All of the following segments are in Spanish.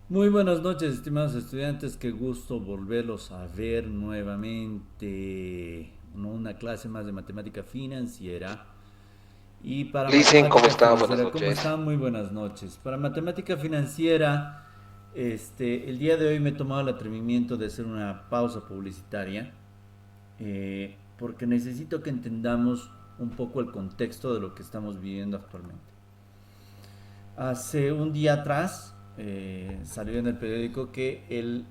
Muy buenas noches, estimados estudiantes. Qué gusto volverlos a ver nuevamente. Una clase más de matemática financiera. Y para Licen, ¿cómo matemática está? Buenas financiera, ¿cómo noches. están? Muy buenas noches. Para matemática financiera, el día de hoy me he tomado el atrevimiento de hacer una pausa publicitaria, porque necesito que entendamos un poco el contexto de lo que estamos viviendo actualmente. Hace un día atrás salió en el periódico que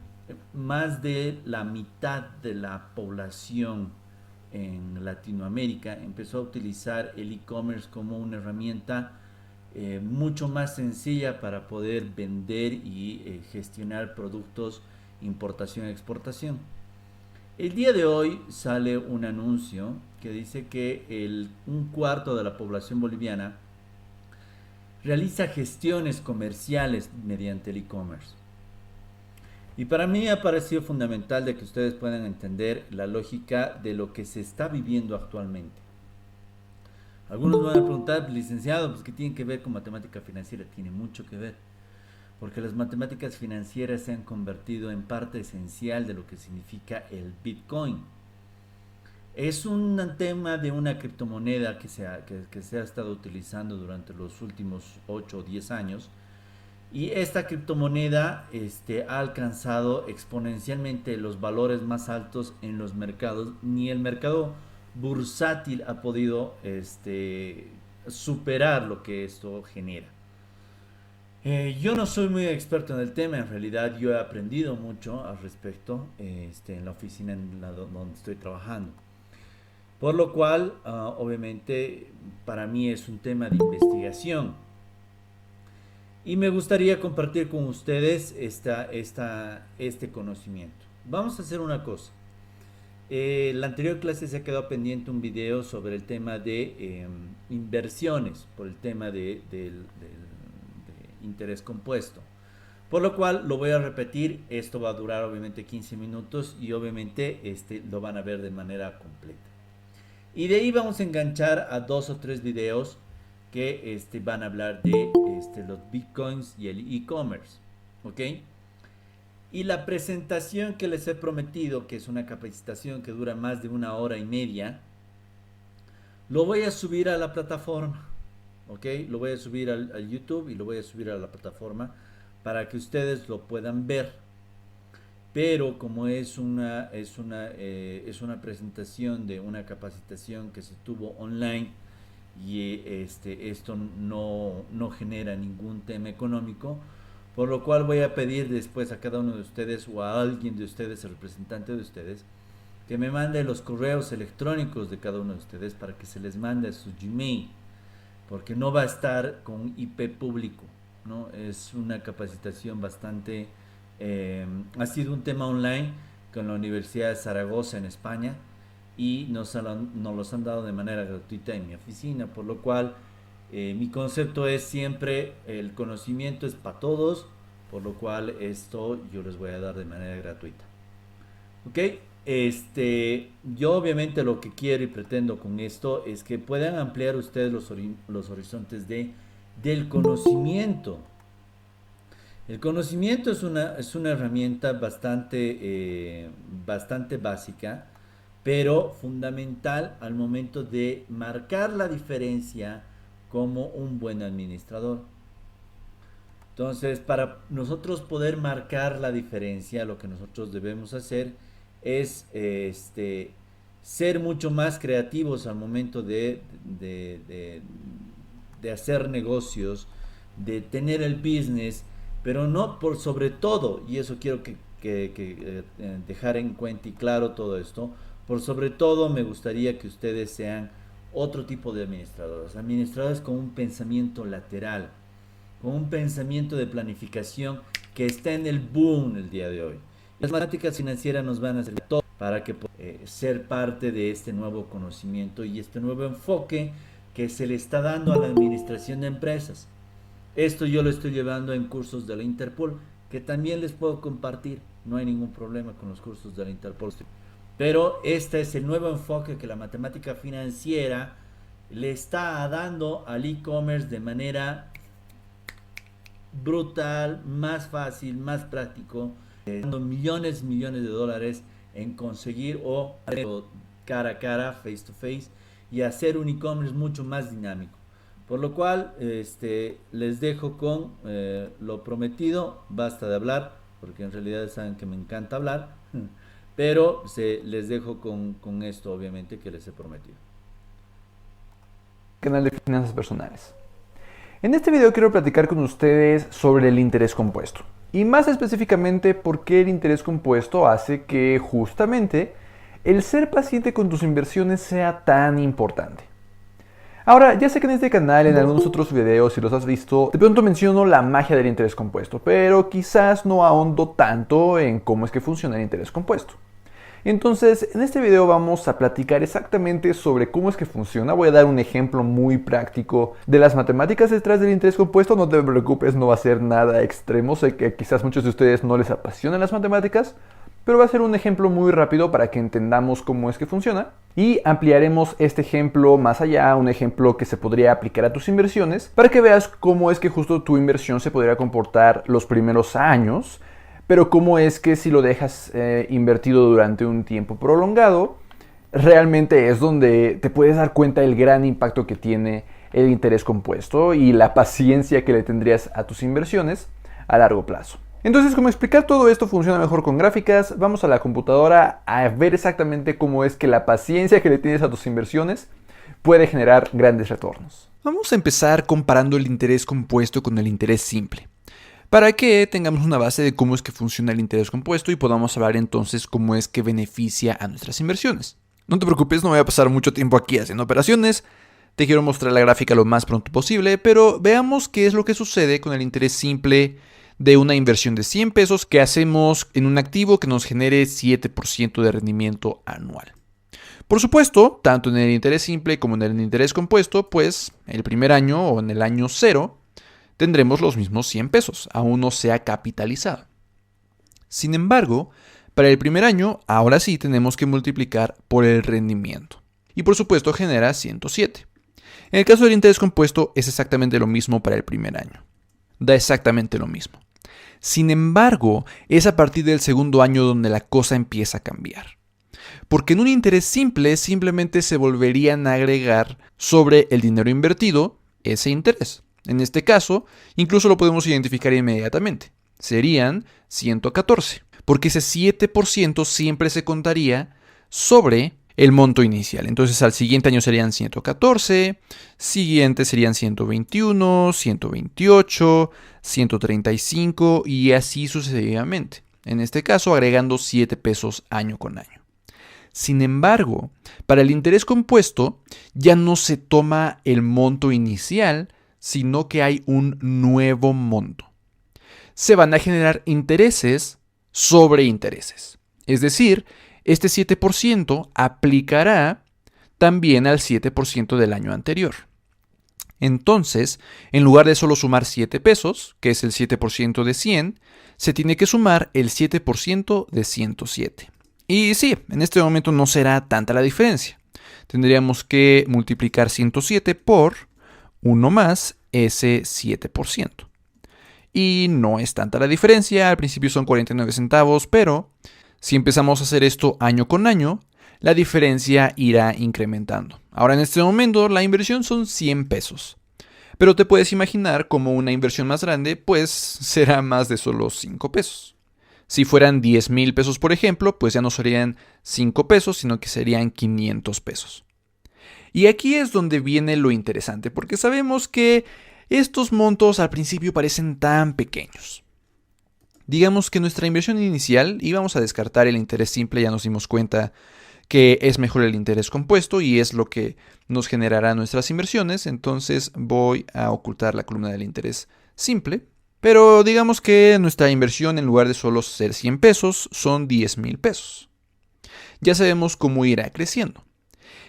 más de la mitad de la población en Latinoamérica empezó a utilizar el e-commerce como una herramienta mucho más sencilla para poder vender y gestionar productos importación-exportación. El día de hoy sale un anuncio que dice que un cuarto de la población boliviana realiza gestiones comerciales mediante el e-commerce. Y para mí ha parecido fundamental de que ustedes puedan entender la lógica de lo que se está viviendo actualmente. Algunos me van a preguntar, licenciado, pues ¿qué tiene que ver con matemática financiera? Tiene mucho que ver, porque las matemáticas financieras se han convertido en parte esencial de lo que significa el Bitcoin. Es un tema de una criptomoneda que se ha estado utilizando durante los últimos 8 o 10 años. Y esta criptomoneda ha alcanzado exponencialmente los valores más altos en los mercados. Ni el mercado bursátil ha podido superar lo que esto genera. Yo no soy muy experto en el tema, en realidad yo he aprendido mucho al respecto en la oficina donde estoy trabajando. Por lo cual, obviamente, para mí es un tema de investigación. Y me gustaría compartir con ustedes este conocimiento. Vamos a hacer una cosa. La anterior clase se ha quedado pendiente un video sobre el tema de inversiones, por el tema de interés compuesto. Por lo cual lo voy a repetir. Esto va a durar obviamente 15 minutos y obviamente lo van a ver de manera completa. Y de ahí vamos a enganchar a dos o tres videos que van a hablar de los bitcoins y el e-commerce. ¿Ok? Y la presentación que les he prometido, que es una capacitación que dura más de una hora y media, lo voy a subir a la plataforma. ¿Ok? Lo voy a subir al YouTube y lo voy a subir a la plataforma para que ustedes lo puedan ver. Pero como es una presentación de una capacitación que se tuvo online y esto no genera ningún tema económico, por lo cual voy a pedir después a cada uno de ustedes o a alguien de ustedes, el representante de ustedes, que me mande los correos electrónicos de cada uno de ustedes para que se les mande a su Gmail, porque no va a estar con IP público, ¿no? Es una capacitación bastante... ha sido un tema online con la Universidad de Zaragoza en España y nos los han dado de manera gratuita en mi oficina, por lo cual mi concepto es siempre el conocimiento es para todos, por lo cual esto yo les voy a dar de manera gratuita. ¿Ok? Yo obviamente lo que quiero y pretendo con esto es que puedan ampliar ustedes los horizontes del conocimiento. El conocimiento es una herramienta bastante básica, pero fundamental al momento de marcar la diferencia como un buen administrador. Entonces, para nosotros poder marcar la diferencia, lo que nosotros debemos hacer es ser mucho más creativos al momento de, de, de hacer negocios, de tener el business, pero no por sobre todo, y eso quiero dejar en cuenta y claro todo esto, por sobre todo me gustaría que ustedes sean otro tipo de administradores, administradores con un pensamiento lateral, con un pensamiento de planificación que está en el boom el día de hoy. Las matemáticas financieras nos van a servir todo para que ser parte de este nuevo conocimiento y este nuevo enfoque que se le está dando a la administración de empresas. Esto yo lo estoy llevando en cursos de la Interpol, que también les puedo compartir. No hay ningún problema con los cursos de la Interpol. Pero este es el nuevo enfoque que la matemática financiera le está dando al e-commerce de manera brutal, más fácil, más práctico, dando millones de dólares en conseguir o cara a cara, face to face, y hacer un e-commerce mucho más dinámico. Por lo cual, les dejo con lo prometido, basta de hablar, porque en realidad saben que me encanta hablar, pero les dejo con esto, obviamente, que les he prometido. Canal de finanzas personales. En este video quiero platicar con ustedes sobre el interés compuesto. Y más específicamente por qué el interés compuesto hace que justamente el ser paciente con tus inversiones sea tan importante. Ahora, ya sé que en este canal, en algunos otros videos, si los has visto, de pronto menciono la magia del interés compuesto, pero quizás no ahondo tanto en cómo es que funciona el interés compuesto. Entonces, en este video vamos a platicar exactamente sobre cómo es que funciona. Voy a dar un ejemplo muy práctico de las matemáticas detrás del interés compuesto. No te preocupes, no va a ser nada extremo. Sé que quizás muchos de ustedes no les apasionan las matemáticas, pero va a ser un ejemplo muy rápido para que entendamos cómo es que funciona. Y ampliaremos este ejemplo más allá, un ejemplo que se podría aplicar a tus inversiones, para que veas cómo es que justo tu inversión se podría comportar los primeros años, pero cómo es que si lo dejas invertido durante un tiempo prolongado, realmente es donde te puedes dar cuenta del gran impacto que tiene el interés compuesto y la paciencia que le tendrías a tus inversiones a largo plazo. Entonces, como explicar todo esto funciona mejor con gráficas, vamos a la computadora a ver exactamente cómo es que la paciencia que le tienes a tus inversiones puede generar grandes retornos. Vamos a empezar comparando el interés compuesto con el interés simple, para que tengamos una base de cómo es que funciona el interés compuesto y podamos hablar entonces cómo es que beneficia a nuestras inversiones. No te preocupes, no voy a pasar mucho tiempo aquí haciendo operaciones, te quiero mostrar la gráfica lo más pronto posible, pero veamos qué es lo que sucede con el interés simple de una inversión de 100 pesos que hacemos en un activo que nos genere 7% de rendimiento anual. Por supuesto, tanto en el interés simple como en el interés compuesto, pues el primer año o en el año 0 tendremos los mismos 100 pesos, aún no se ha capitalizado. Sin embargo, para el primer año, ahora sí tenemos que multiplicar por el rendimiento. Y por supuesto genera 107. En el caso del interés compuesto es exactamente lo mismo para el primer año. Da exactamente lo mismo. Sin embargo, es a partir del segundo año donde la cosa empieza a cambiar. Porque en un interés simple simplemente se volverían a agregar sobre el dinero invertido ese interés. En este caso, incluso lo podemos identificar inmediatamente. Serían 114, porque ese 7% siempre se contaría sobre el monto inicial. Entonces al siguiente año serían 114, siguiente serían 121, 128, 135 y así sucesivamente. En este caso agregando 7 pesos año con año. Sin embargo, para el interés compuesto ya no se toma el monto inicial, sino que hay un nuevo monto. Se van a generar intereses sobre intereses. Es decir, este 7% aplicará también al 7% del año anterior. Entonces, en lugar de solo sumar 7 pesos, que es el 7% de 100, se tiene que sumar el 7% de 107. Y sí, en este momento no será tanta la diferencia. Tendríamos que multiplicar 107 por 1 más ese 7%. Y no es tanta la diferencia, al principio son 49 centavos, pero si empezamos a hacer esto año con año, la diferencia irá incrementando. Ahora en este momento la inversión son 100 pesos. Pero te puedes imaginar como una inversión más grande, pues será más de solo 5 pesos. Si fueran 10,000 pesos, por ejemplo, pues ya no serían 5 pesos, sino que serían 500 pesos. Y aquí es donde viene lo interesante, porque sabemos que estos montos al principio parecen tan pequeños. Digamos que nuestra inversión inicial, íbamos a descartar el interés simple, ya nos dimos cuenta que es mejor el interés compuesto y es lo que nos generará nuestras inversiones, entonces voy a ocultar la columna del interés simple. Pero digamos que nuestra inversión en lugar de solo ser 100 pesos son 10,000 pesos. Ya sabemos cómo irá creciendo.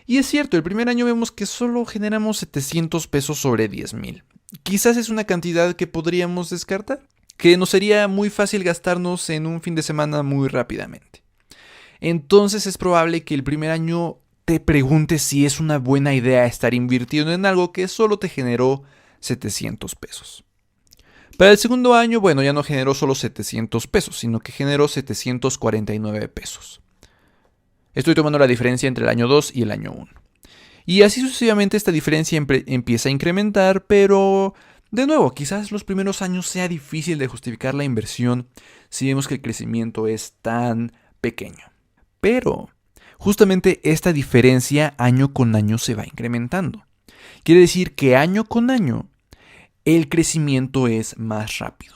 Y es cierto, el primer año vemos que solo generamos 700 pesos sobre 10,000. Quizás es una cantidad que podríamos descartar, que nos sería muy fácil gastarnos en un fin de semana muy rápidamente. Entonces es probable que el primer año te preguntes si es una buena idea estar invirtiendo en algo que solo te generó 700 pesos. Para el segundo año, bueno, ya no generó solo 700 pesos, sino que generó 749 pesos. Estoy tomando la diferencia entre el año 2 y el año 1. Y así sucesivamente esta diferencia empieza a incrementar, pero de nuevo, quizás los primeros años sea difícil de justificar la inversión si vemos que el crecimiento es tan pequeño. Pero justamente esta diferencia año con año se va incrementando. Quiere decir que año con año el crecimiento es más rápido.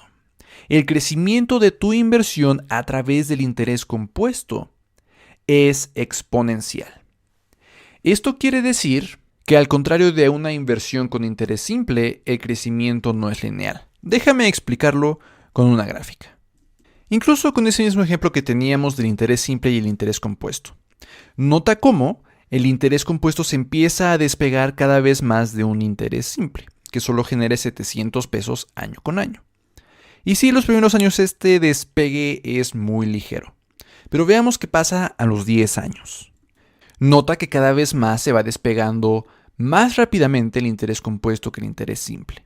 El crecimiento de tu inversión a través del interés compuesto es exponencial. Esto quiere decir que al contrario de una inversión con interés simple, el crecimiento no es lineal. Déjame explicarlo con una gráfica. Incluso con ese mismo ejemplo que teníamos del interés simple y el interés compuesto. Nota cómo el interés compuesto se empieza a despegar cada vez más de un interés simple, que solo genere 700 pesos año con año. Y sí, los primeros años este despegue es muy ligero. Pero veamos qué pasa a los 10 años. Nota que cada vez más se va despegando más rápidamente el interés compuesto que el interés simple.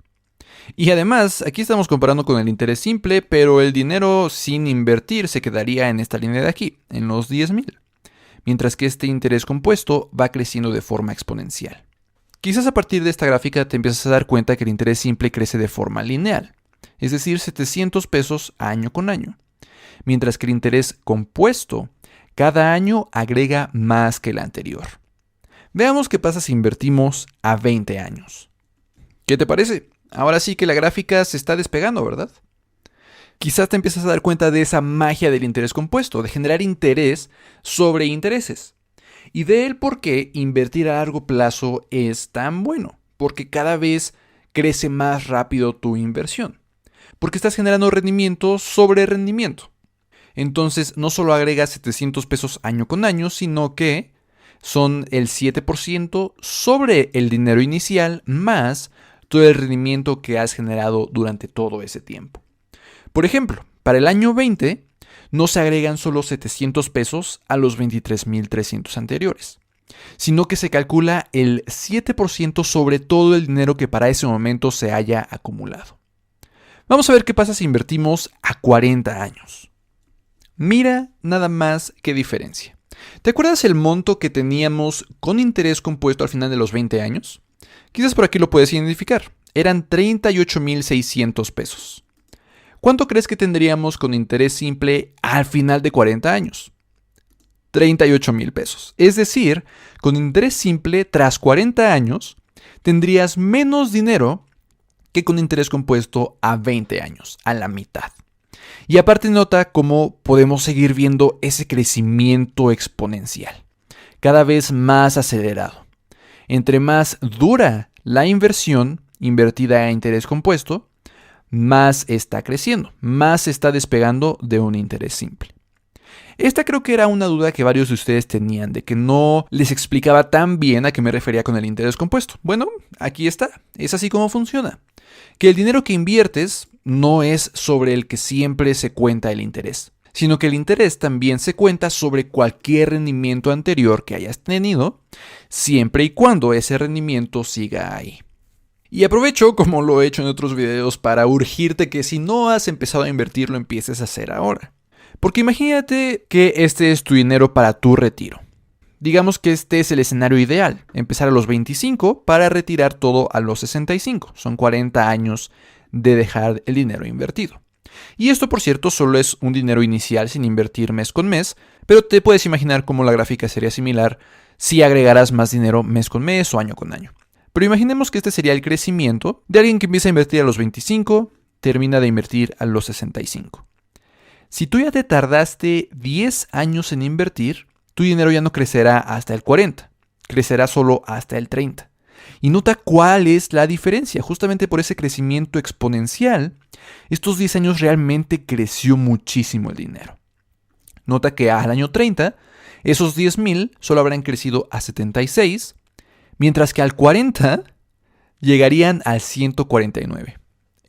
Y además, aquí estamos comparando con el interés simple, pero el dinero sin invertir se quedaría en esta línea de aquí, en los 10,000. Mientras que este interés compuesto va creciendo de forma exponencial. Quizás a partir de esta gráfica te empiezas a dar cuenta que el interés simple crece de forma lineal, es decir, 700 pesos año con año. Mientras que el interés compuesto cada año agrega más que el anterior. Veamos qué pasa si invertimos a 20 años. ¿Qué te parece? Ahora sí que la gráfica se está despegando, ¿verdad? Quizás te empiezas a dar cuenta de esa magia del interés compuesto, de generar interés sobre intereses. Y de él por qué invertir a largo plazo es tan bueno. Porque cada vez crece más rápido tu inversión. Porque estás generando rendimiento sobre rendimiento. Entonces no solo agregas 700 pesos año con año, sino que son el 7% sobre el dinero inicial más todo el rendimiento que has generado durante todo ese tiempo. Por ejemplo, para el año 20 no se agregan solo 700 pesos a los 23,300 anteriores, sino que se calcula el 7% sobre todo el dinero que para ese momento se haya acumulado. Vamos a ver qué pasa si invertimos a 40 años. Mira nada más qué diferencia. ¿Te acuerdas el monto que teníamos con interés compuesto al final de los 20 años? Quizás por aquí lo puedes identificar. Eran 38,600 pesos. ¿Cuánto crees que tendríamos con interés simple al final de 40 años? 38,000 pesos. Es decir, con interés simple tras 40 años tendrías menos dinero que con interés compuesto a 20 años, a la mitad. Y aparte nota cómo podemos seguir viendo ese crecimiento exponencial, cada vez más acelerado. Entre más dura la inversión invertida a interés compuesto, más está creciendo, más se está despegando de un interés simple. Esta creo que era una duda que varios de ustedes tenían, de que no les explicaba tan bien a qué me refería con el interés compuesto. Bueno, aquí está, es así como funciona. Que el dinero que inviertes no es sobre el que siempre se cuenta el interés, sino que el interés también se cuenta sobre cualquier rendimiento anterior que hayas tenido, siempre y cuando ese rendimiento siga ahí. Y aprovecho, como lo he hecho en otros videos, para urgirte que si no has empezado a invertir, lo empieces a hacer ahora. Porque imagínate que este es tu dinero para tu retiro. Digamos que este es el escenario ideal, empezar a los 25 para retirar todo a los 65. Son 40 años de dejar el dinero invertido. Y esto, por cierto, solo es un dinero inicial sin invertir mes con mes, pero te puedes imaginar cómo la gráfica sería similar si agregaras más dinero mes con mes o año con año. Pero imaginemos que este sería el crecimiento de alguien que empieza a invertir a los 25, termina de invertir a los 65. Si tú ya te tardaste 10 años en invertir, tu dinero ya no crecerá hasta el 40, crecerá solo hasta el 30. Y nota cuál es la diferencia. Justamente por ese crecimiento exponencial, estos 10 años realmente creció muchísimo el dinero. Nota que al año 30, esos 10,000 solo habrán crecido a 76, mientras que al 40 llegarían al 149.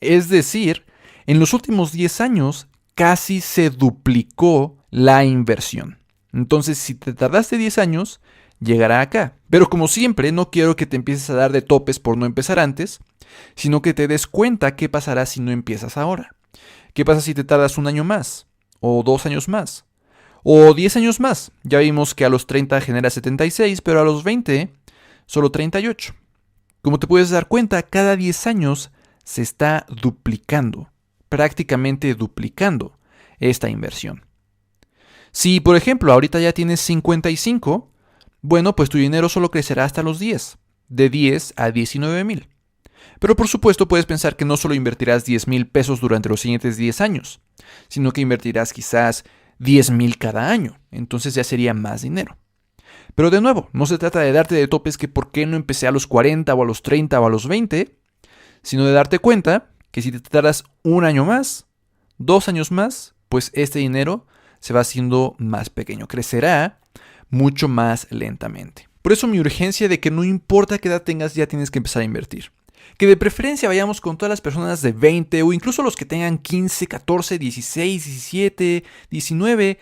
Es decir, en los últimos 10 años casi se duplicó la inversión. Entonces, si te tardaste 10 años, llegará acá. Pero como siempre, no quiero que te empieces a dar de topes por no empezar antes, sino que te des cuenta qué pasará si no empiezas ahora. ¿Qué pasa si te tardas un año más? ¿O 2 años más? ¿O 10 años más? Ya vimos que a los 30 genera 76, pero a los 20 solo 38. Como te puedes dar cuenta, cada 10 años se está duplicando, prácticamente duplicando esta inversión. Si, por ejemplo, ahorita ya tienes 55, bueno, pues tu dinero solo crecerá hasta los 10, de 10 a 19,000. Pero por supuesto puedes pensar que no solo invertirás 10,000 pesos durante los siguientes 10 años, sino que invertirás quizás 10,000 cada año, entonces ya sería más dinero. Pero de nuevo, no se trata de darte de topes que por qué no empecé a los 40 o a los 30 o a los 20, sino de darte cuenta que si te tardas un año más, 2 años más, pues este dinero se va haciendo más pequeño, crecerá mucho más lentamente. Por eso mi urgencia de que no importa qué edad tengas, ya tienes que empezar a invertir. Que de preferencia vayamos con todas las personas de 20 o incluso los que tengan 15, 14, 16, 17, 19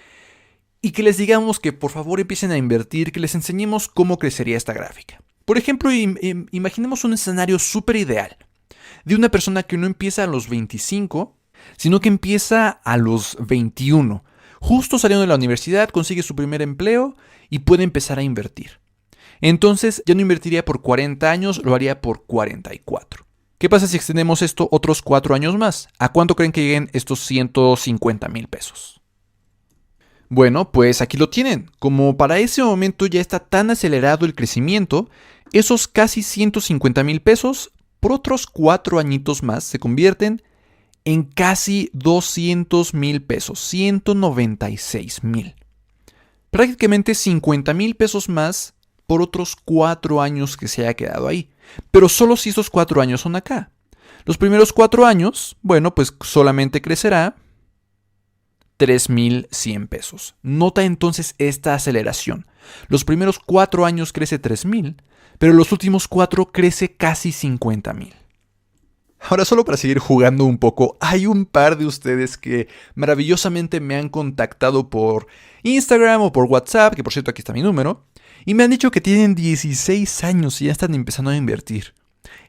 y que les digamos que por favor empiecen a invertir, que les enseñemos cómo crecería esta gráfica. Por ejemplo, imaginemos un escenario súper ideal de una persona que no empieza a los 25, sino que empieza a los 21. Justo saliendo de la universidad, consigue su primer empleo y puede empezar a invertir. Entonces ya no invertiría por 40 años, lo haría por 44. ¿Qué pasa si extendemos esto otros 4 años más? ¿A cuánto creen que lleguen estos 150,000 pesos? Bueno, pues aquí lo tienen. Como para ese momento ya está tan acelerado el crecimiento, esos casi 150,000 pesos por otros 4 añitos más se convierten en casi 200,000 pesos, 196,000. Prácticamente 50,000 pesos más por otros 4 años que se haya quedado ahí. Pero solo si esos 4 años son acá. Los primeros 4 años, bueno, pues solamente crecerá 3,100 pesos. Nota entonces esta aceleración. Los primeros 4 años crece 3,000, pero los últimos 4 crece casi 50,000. Ahora, solo para seguir jugando un poco, hay un par de ustedes que maravillosamente me han contactado por Instagram o por WhatsApp, que por cierto aquí está mi número, y me han dicho que tienen 16 años y ya están empezando a invertir.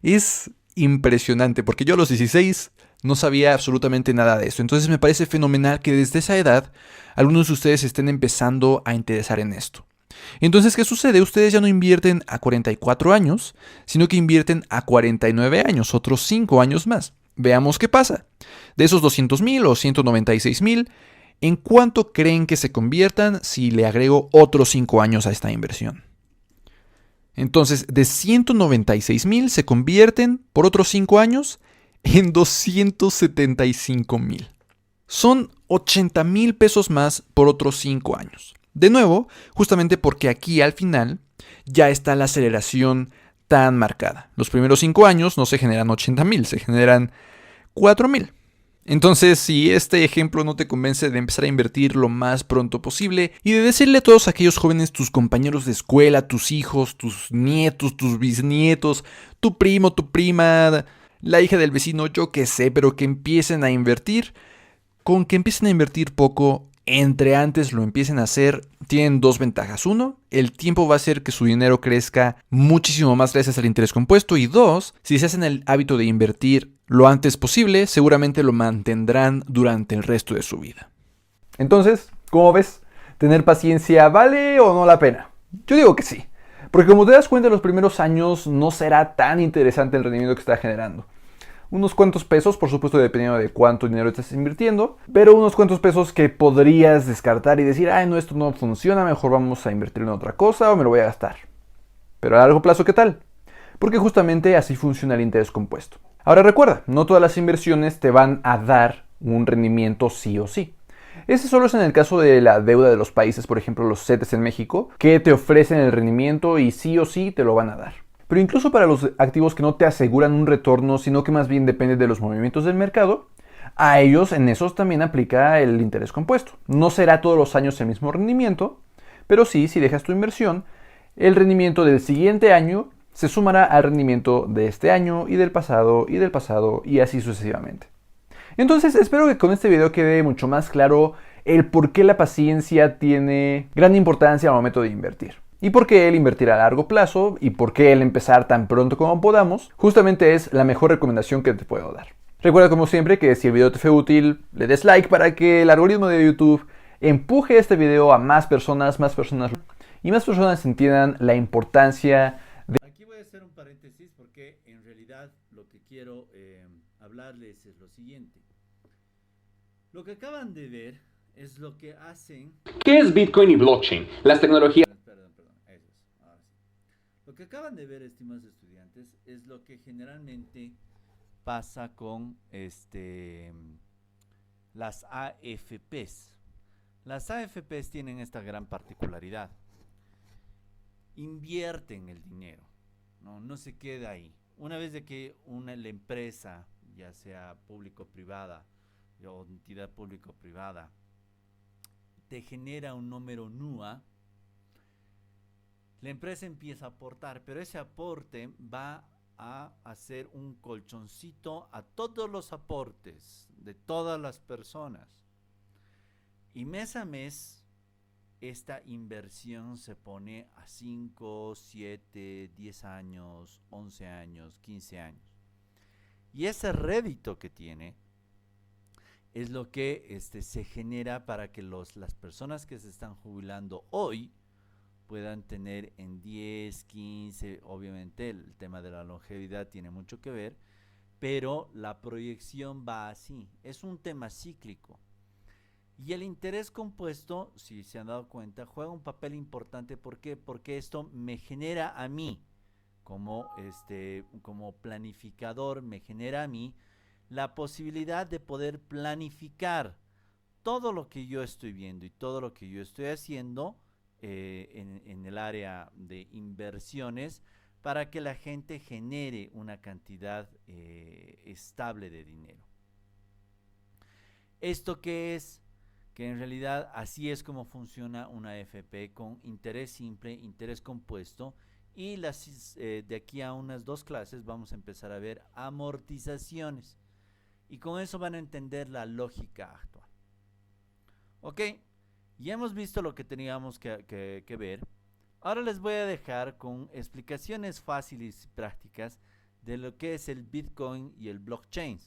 Es impresionante, porque yo a los 16 no sabía absolutamente nada de eso. Entonces me parece fenomenal que desde esa edad algunos de ustedes estén empezando a interesar en esto. Entonces, ¿qué sucede? Ustedes ya no invierten a 44 años, sino que invierten a 49 años, otros 5 años más. Veamos qué pasa. De esos 200,000 o 196,000, ¿en cuánto creen que se conviertan si le agrego otros 5 años a esta inversión? Entonces, de 196,000 se convierten por otros 5 años en 275,000. Son 80,000 pesos más por otros 5 años. De nuevo, justamente porque aquí al final ya está la aceleración tan marcada. Los primeros 5 años no se generan 80,000, se generan 4,000. Entonces, si este ejemplo no te convence de empezar a invertir lo más pronto posible y de decirle a todos aquellos jóvenes, tus compañeros de escuela, tus hijos, tus nietos, tus bisnietos, tu primo, tu prima, la hija del vecino, yo qué sé, pero que empiecen a invertir, con que empiecen a invertir poco, entre antes lo empiecen a hacer, tienen 2 ventajas. 1, el tiempo va a hacer que su dinero crezca muchísimo más gracias al interés compuesto. Y 2, si se hacen el hábito de invertir lo antes posible, seguramente lo mantendrán durante el resto de su vida. Entonces, ¿cómo ves? ¿Tener paciencia vale o no la pena? Yo digo que sí. Porque como te das cuenta, en los primeros años no será tan interesante el rendimiento que está generando. Unos cuantos pesos, por supuesto dependiendo de cuánto dinero estás invirtiendo, pero unos cuantos pesos que podrías descartar y decir, ay, no, esto no funciona, mejor vamos a invertir en otra cosa o me lo voy a gastar. Pero a largo plazo, ¿qué tal? Porque justamente así funciona el interés compuesto. Ahora recuerda, no todas las inversiones te van a dar un rendimiento sí o sí. Ese solo es en el caso de la deuda de los países, por ejemplo los CETES en México, que te ofrecen el rendimiento y sí o sí te lo van a dar. Pero incluso para los activos que no te aseguran un retorno, sino que más bien dependen de los movimientos del mercado, a ellos en esos también aplica el interés compuesto. No será todos los años el mismo rendimiento, pero sí, si dejas tu inversión, el rendimiento del siguiente año se sumará al rendimiento de este año y del pasado y así sucesivamente. Entonces espero que con este video quede mucho más claro el por qué la paciencia tiene gran importancia al momento de invertir. ¿Y por qué el invertir a largo plazo? ¿Y por qué el empezar tan pronto como podamos? Justamente es la mejor recomendación que te puedo dar. Recuerda como siempre que si el video te fue útil, le des like para que el algoritmo de YouTube empuje este video a más personas y más personas entiendan la importancia de... Aquí voy a hacer un paréntesis porque en realidad lo que quiero hablarles es lo siguiente. Lo que acaban de ver es lo que hacen... ¿Qué es Bitcoin y blockchain? Las tecnologías... Perdón, eso es, ahora sí. Lo que acaban de ver, estimados estudiantes, es lo que generalmente pasa con las AFPs. Las AFPs tienen esta gran particularidad. Invierten el dinero, no se queda ahí. Una vez de que la empresa, ya sea público-privada o entidad público-privada, te genera un número NUA, la empresa empieza a aportar, pero ese aporte va a hacer un colchoncito a todos los aportes de todas las personas. Y mes a mes, esta inversión se pone a 5, 7, 10 años, 11 años, 15 años. Y ese rédito que tiene es lo que se genera para que las personas que se están jubilando hoy puedan tener en 10, 15, obviamente el tema de la longevidad tiene mucho que ver, pero la proyección va así, es un tema cíclico. Y el interés compuesto, si se han dado cuenta, juega un papel importante. ¿Por qué? Porque esto me genera a mí, como planificador, me genera a mí la posibilidad de poder planificar todo lo que yo estoy viendo y todo lo que yo estoy haciendo en el área de inversiones para que la gente genere una cantidad estable de dinero. ¿Esto qué es? Que en realidad así es como funciona una AFP con interés simple, interés compuesto, y de aquí a unas 2 clases vamos a empezar a ver amortizaciones, y con eso van a entender la lógica actual. Ok, ya hemos visto lo que teníamos que ver. Ahora les voy a dejar con explicaciones fáciles y prácticas de lo que es el Bitcoin y el blockchain.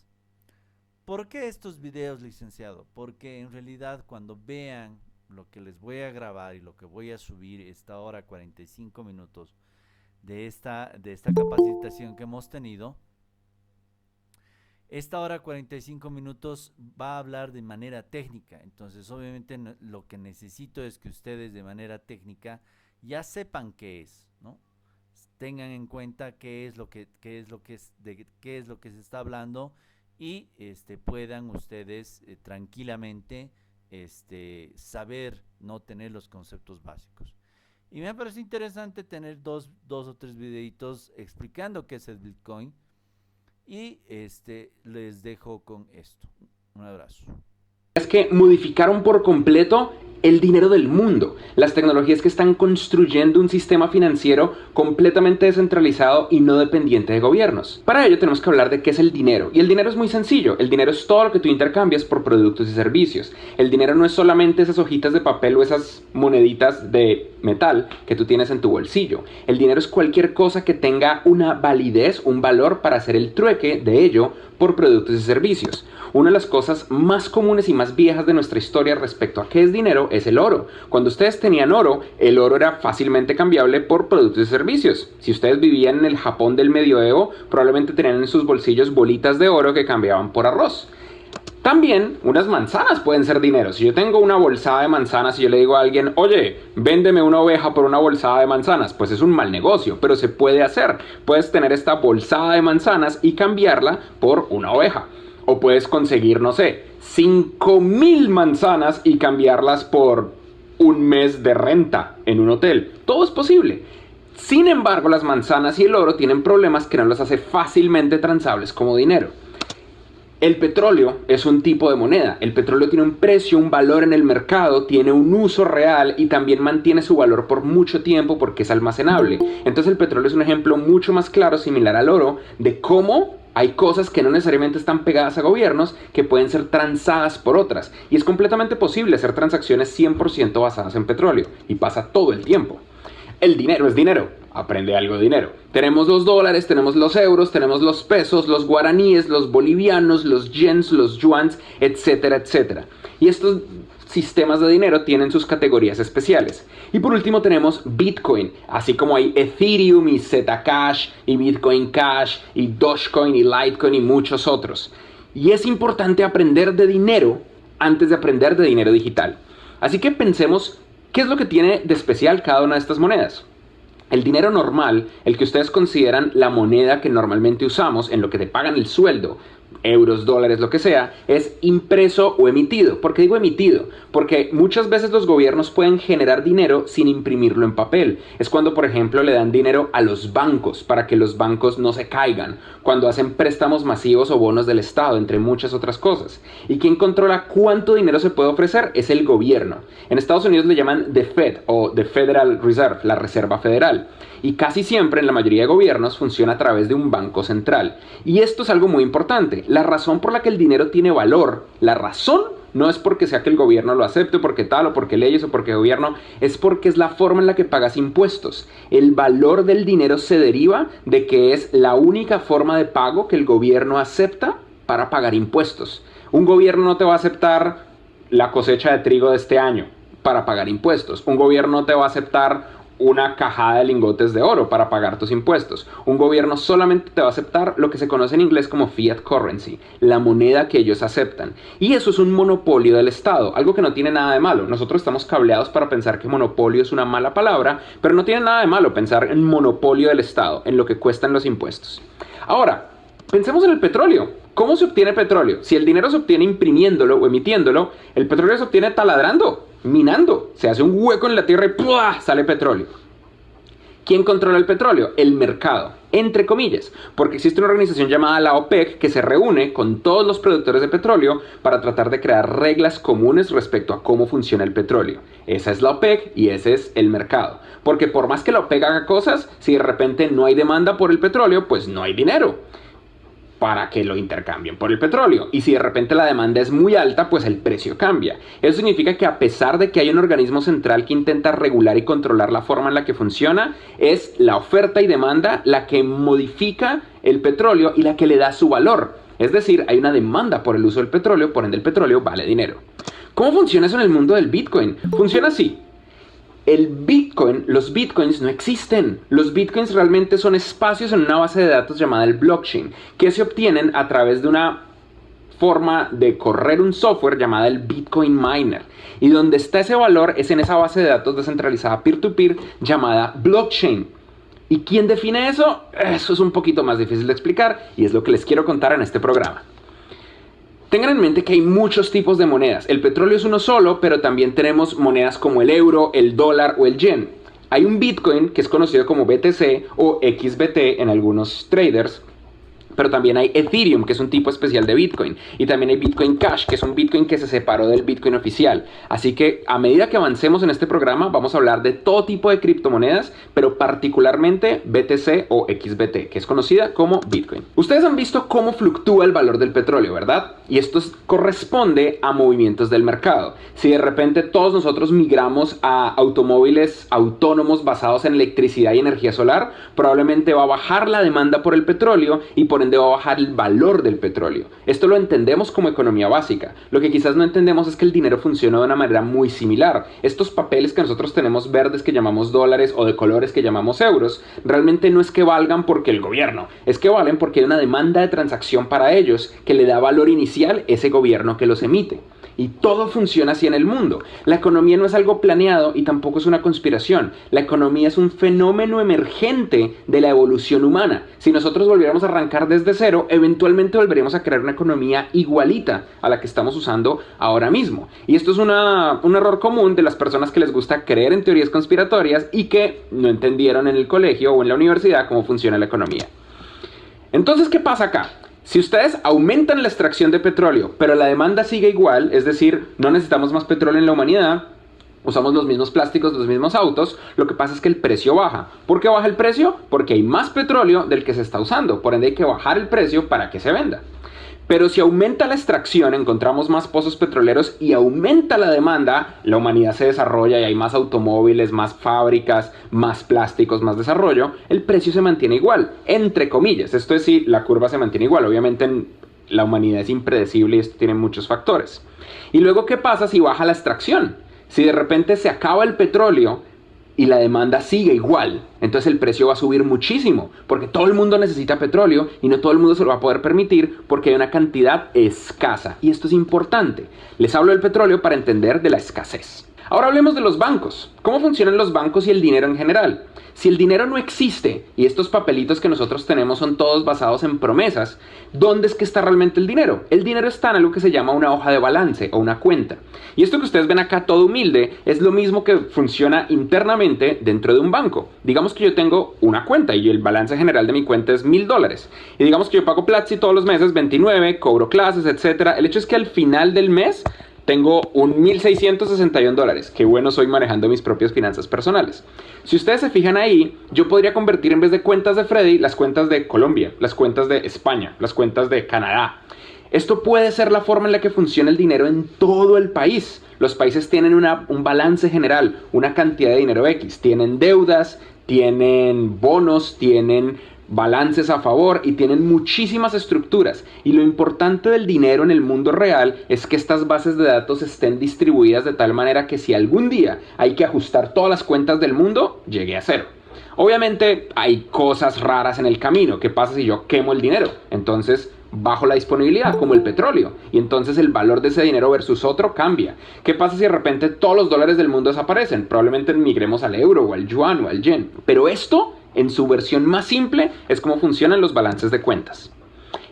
¿Por qué estos videos, licenciado? Porque en realidad cuando vean lo que les voy a grabar y lo que voy a subir esta hora 45 minutos de esta capacitación que hemos tenido, esta hora 45 minutos va a hablar de manera técnica. Entonces obviamente lo que necesito es que ustedes de manera técnica ya sepan qué es, ¿no? Tengan en cuenta qué es lo que se está hablando, y puedan ustedes tranquilamente saber, no tener los conceptos básicos. Y me parece interesante tener dos o tres videitos explicando qué es el Bitcoin, y les dejo con esto. Un abrazo. Es que modificaron por completo el dinero del mundo. Las tecnologías que están construyendo un sistema financiero completamente descentralizado y no dependiente de gobiernos. Para ello tenemos que hablar de qué es el dinero. Y el dinero es muy sencillo. El dinero es todo lo que tú intercambias por productos y servicios. El dinero no es solamente esas hojitas de papel o esas moneditas de metal que tú tienes en tu bolsillo. El dinero es cualquier cosa que tenga una validez, un valor para hacer el trueque de ello por productos y servicios. Una de las cosas más comunes y más viejas de nuestra historia respecto a qué es dinero es el oro. Cuando ustedes tenían oro, el oro era fácilmente cambiable por productos y servicios. Si ustedes vivían en el Japón del medioevo, probablemente tenían en sus bolsillos bolitas de oro que cambiaban por arroz. También unas manzanas pueden ser dinero. Si yo tengo una bolsada de manzanas y yo le digo a alguien, oye, véndeme una oveja por una bolsada de manzanas, pues es un mal negocio, pero se puede hacer. Puedes tener esta bolsada de manzanas y cambiarla por una oveja. O puedes conseguir, no sé, 5,000 manzanas y cambiarlas por un mes de renta en un hotel. Todo es posible. Sin embargo, las manzanas y el oro tienen problemas que no los hace fácilmente transables como dinero. El petróleo es un tipo de moneda. El petróleo tiene un precio, un valor en el mercado, tiene un uso real y también mantiene su valor por mucho tiempo porque es almacenable. Entonces el petróleo es un ejemplo mucho más claro, similar al oro, de cómo hay cosas que no necesariamente están pegadas a gobiernos que pueden ser transadas por otras. Y es completamente posible hacer transacciones 100% basadas en petróleo. Y pasa todo el tiempo. El dinero es dinero. Aprende algo de dinero. Tenemos los dólares, tenemos los euros, tenemos los pesos, los guaraníes, los bolivianos, los yens, los yuans, etcétera, etcétera. Y estos sistemas de dinero tienen sus categorías especiales. Y por último tenemos Bitcoin, así como hay Ethereum y Zcash y Bitcoin Cash y Dogecoin y Litecoin y muchos otros. Y es importante aprender de dinero antes de aprender de dinero digital. Así que pensemos, ¿qué es lo que tiene de especial cada una de estas monedas? El dinero normal, el que ustedes consideran la moneda que normalmente usamos, en lo que te pagan el sueldo, euros, dólares, lo que sea, es impreso o emitido. ¿Por qué digo emitido? Porque muchas veces los gobiernos pueden generar dinero sin imprimirlo en papel. Es cuando, por ejemplo, le dan dinero a los bancos para que los bancos no se caigan, cuando hacen préstamos masivos o bonos del Estado, entre muchas otras cosas. Y quien controla cuánto dinero se puede ofrecer es el gobierno. En Estados Unidos le llaman the Fed o the Federal Reserve, la Reserva Federal. Y casi siempre en la mayoría de gobiernos funciona a través de un banco central. Y esto es algo muy importante. La razón por la que el dinero tiene valor, la razón no es porque sea que el gobierno lo acepte, porque tal, o porque leyes, o porque gobierno, es porque es la forma en la que pagas impuestos. El valor del dinero se deriva de que es la única forma de pago que el gobierno acepta para pagar impuestos. Un gobierno no te va a aceptar la cosecha de trigo de este año para pagar impuestos. Un gobierno no te va a aceptar una cajada de lingotes de oro para pagar tus impuestos. Un gobierno solamente te va a aceptar lo que se conoce en inglés como fiat currency, la moneda que ellos aceptan. Y eso es un monopolio del Estado, algo que no tiene nada de malo. Nosotros estamos cableados para pensar que monopolio es una mala palabra, pero no tiene nada de malo pensar en monopolio del Estado, en lo que cuestan los impuestos. Ahora, pensemos en el petróleo. ¿Cómo se obtiene petróleo? Si el dinero se obtiene imprimiéndolo o emitiéndolo, el petróleo se obtiene taladrando, minando. Se hace un hueco en la tierra y ¡pua!, sale petróleo. ¿Quién controla el petróleo? El mercado, entre comillas, porque existe una organización llamada la OPEC que se reúne con todos los productores de petróleo para tratar de crear reglas comunes respecto a cómo funciona el petróleo. Esa es la OPEC y ese es el mercado. Porque por más que la OPEC haga cosas, si de repente no hay demanda por el petróleo, pues no hay dinero para que lo intercambien por el petróleo. Y si de repente la demanda es muy alta, pues el precio cambia. Eso significa que a pesar de que hay un organismo central que intenta regular y controlar la forma en la que funciona, es la oferta y demanda la que modifica el petróleo y la que le da su valor. Es decir, hay una demanda por el uso del petróleo, por ende el petróleo vale dinero. ¿Cómo funciona eso en el mundo del Bitcoin? Funciona así. Los bitcoins no existen. Los bitcoins realmente son espacios en una base de datos llamada el blockchain, que se obtienen a través de una forma de correr un software llamada el Bitcoin Miner. Y donde está ese valor es en esa base de datos descentralizada peer-to-peer llamada blockchain. ¿Y quién define eso? Eso es un poquito más difícil de explicar y es lo que les quiero contar en este programa. Tengan en mente que hay muchos tipos de monedas. El petróleo es uno solo, pero también tenemos monedas como el euro, el dólar o el yen. Hay un Bitcoin que es conocido como BTC o XBT en algunos traders, pero también hay Ethereum, que es un tipo especial de Bitcoin. Y también hay Bitcoin Cash, que es un Bitcoin que se separó del Bitcoin oficial. Así que a medida que avancemos en este programa, vamos a hablar de todo tipo de criptomonedas, pero particularmente BTC o XBT, que es conocida como Bitcoin. Ustedes han visto cómo fluctúa el valor del petróleo, ¿verdad? Y esto corresponde a movimientos del mercado. Si de repente todos nosotros migramos a automóviles autónomos basados en electricidad y energía solar, probablemente va a bajar la demanda por el petróleo y por ende va a bajar el valor del petróleo. Esto lo entendemos como economía básica. Lo que quizás no entendemos es que el dinero funciona de una manera muy similar. Estos papeles que nosotros tenemos verdes que llamamos dólares o de colores que llamamos euros, realmente no es que valgan porque el gobierno, es que valen porque hay una demanda de transacción para ellos que le da valor inicial ese gobierno que los emite. Y todo funciona así en el mundo. La economía no es algo planeado y tampoco es una conspiración. La economía es un fenómeno emergente de la evolución humana. Si nosotros volviéramos a arrancar desde cero, eventualmente volveríamos a crear una economía igualita a la que estamos usando ahora mismo. Y esto es un error común de las personas que les gusta creer en teorías conspiratorias y que no entendieron en el colegio o en la universidad cómo funciona la economía. Entonces, ¿qué pasa acá? Si ustedes aumentan la extracción de petróleo, pero la demanda sigue igual, es decir, no necesitamos más petróleo en la humanidad, usamos los mismos plásticos, los mismos autos, lo que pasa es que el precio baja. ¿Por qué baja el precio? Porque hay más petróleo del que se está usando, por ende hay que bajar el precio para que se venda. Pero si aumenta la extracción, encontramos más pozos petroleros y aumenta la demanda, la humanidad se desarrolla y hay más automóviles, más fábricas, más plásticos, más desarrollo, el precio se mantiene igual, entre comillas. Esto es si la curva se mantiene igual. Obviamente la humanidad es impredecible y esto tiene muchos factores. Y luego, ¿qué pasa si baja la extracción? Si de repente se acaba el petróleo y la demanda sigue igual, entonces el precio va a subir muchísimo, porque todo el mundo necesita petróleo y no todo el mundo se lo va a poder permitir porque hay una cantidad escasa. Y esto es importante. Les hablo del petróleo para entender de la escasez. Ahora hablemos de los bancos. ¿Cómo funcionan los bancos y el dinero en general? Si el dinero no existe y estos papelitos que nosotros tenemos son todos basados en promesas, ¿dónde es que está realmente el dinero? El dinero está en algo que se llama una hoja de balance o una cuenta. Y esto que ustedes ven acá todo humilde es lo mismo que funciona internamente dentro de un banco. Digamos que yo tengo una cuenta y el balance general de mi cuenta es $1000. Y digamos que yo pago Platzi todos los meses, 29, cobro clases, etc. El hecho es que al final del mes tengo un $1661. Qué bueno soy manejando mis propias finanzas personales. Si ustedes se fijan ahí, yo podría convertir en vez de cuentas de Freddy, las cuentas de Colombia, las cuentas de España, las cuentas de Canadá. Esto puede ser la forma en la que funciona el dinero en todo el país. Los países tienen un balance general, una cantidad de dinero X. Tienen deudas, tienen bonos, tienen balances a favor y tienen muchísimas estructuras. Y lo importante del dinero en el mundo real es que estas bases de datos estén distribuidas de tal manera que si algún día hay que ajustar todas las cuentas del mundo, llegue a cero. Obviamente hay cosas raras en el camino. ¿Qué pasa si yo quemo el dinero? Entonces bajo la disponibilidad, como el petróleo, y entonces el valor de ese dinero versus otro cambia. ¿Qué pasa si de repente todos los dólares del mundo desaparecen? Probablemente migremos al euro o al yuan o al yen. Pero esto, en su versión más simple, es cómo funcionan los balances de cuentas.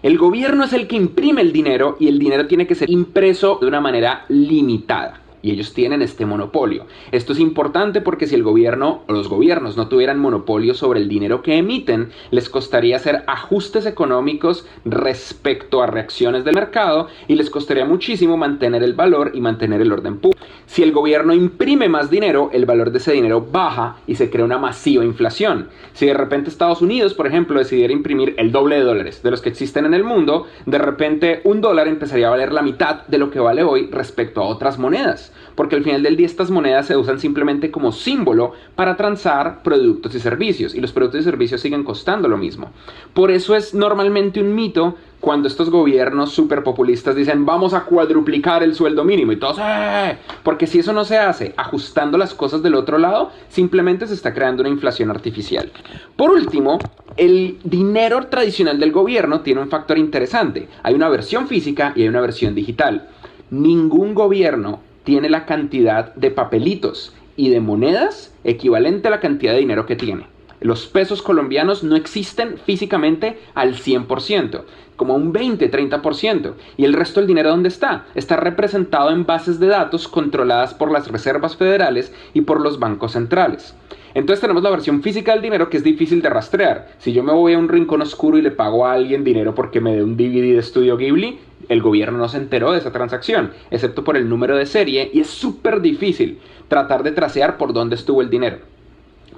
El gobierno es el que imprime el dinero y el dinero tiene que ser impreso de una manera limitada. Y ellos tienen este monopolio. Esto es importante porque si el gobierno o los gobiernos no tuvieran monopolio sobre el dinero que emiten, les costaría hacer ajustes económicos respecto a reacciones del mercado y les costaría muchísimo mantener el valor y mantener el orden público. Si el gobierno imprime más dinero, el valor de ese dinero baja y se crea una masiva inflación. Si de repente Estados Unidos, por ejemplo, decidiera imprimir el doble de dólares de los que existen en el mundo, de repente $1 empezaría a valer la mitad de lo que vale hoy respecto a otras monedas. Porque al final del día estas monedas se usan simplemente como símbolo para transar productos y servicios. Y los productos y servicios siguen costando lo mismo. Por eso es normalmente un mito cuando estos gobiernos súper populistas dicen vamos a cuadruplicar el sueldo mínimo y todos ¡eh! Porque si eso no se hace ajustando las cosas del otro lado, simplemente se está creando una inflación artificial. Por último, el dinero tradicional del gobierno tiene un factor interesante. Hay una versión física y hay una versión digital. Ningún gobierno tiene la cantidad de papelitos y de monedas equivalente a la cantidad de dinero que tiene. Los pesos colombianos no existen físicamente al 100%, como un 20-30%. ¿Y el resto del dinero dónde está? Está representado en bases de datos controladas por las reservas federales y por los bancos centrales. Entonces tenemos la versión física del dinero que es difícil de rastrear. Si yo me voy a un rincón oscuro y le pago a alguien dinero porque me dé un DVD de Estudio Ghibli, el gobierno no se enteró de esa transacción, excepto por el número de serie, y es súper difícil tratar de tracear por dónde estuvo el dinero.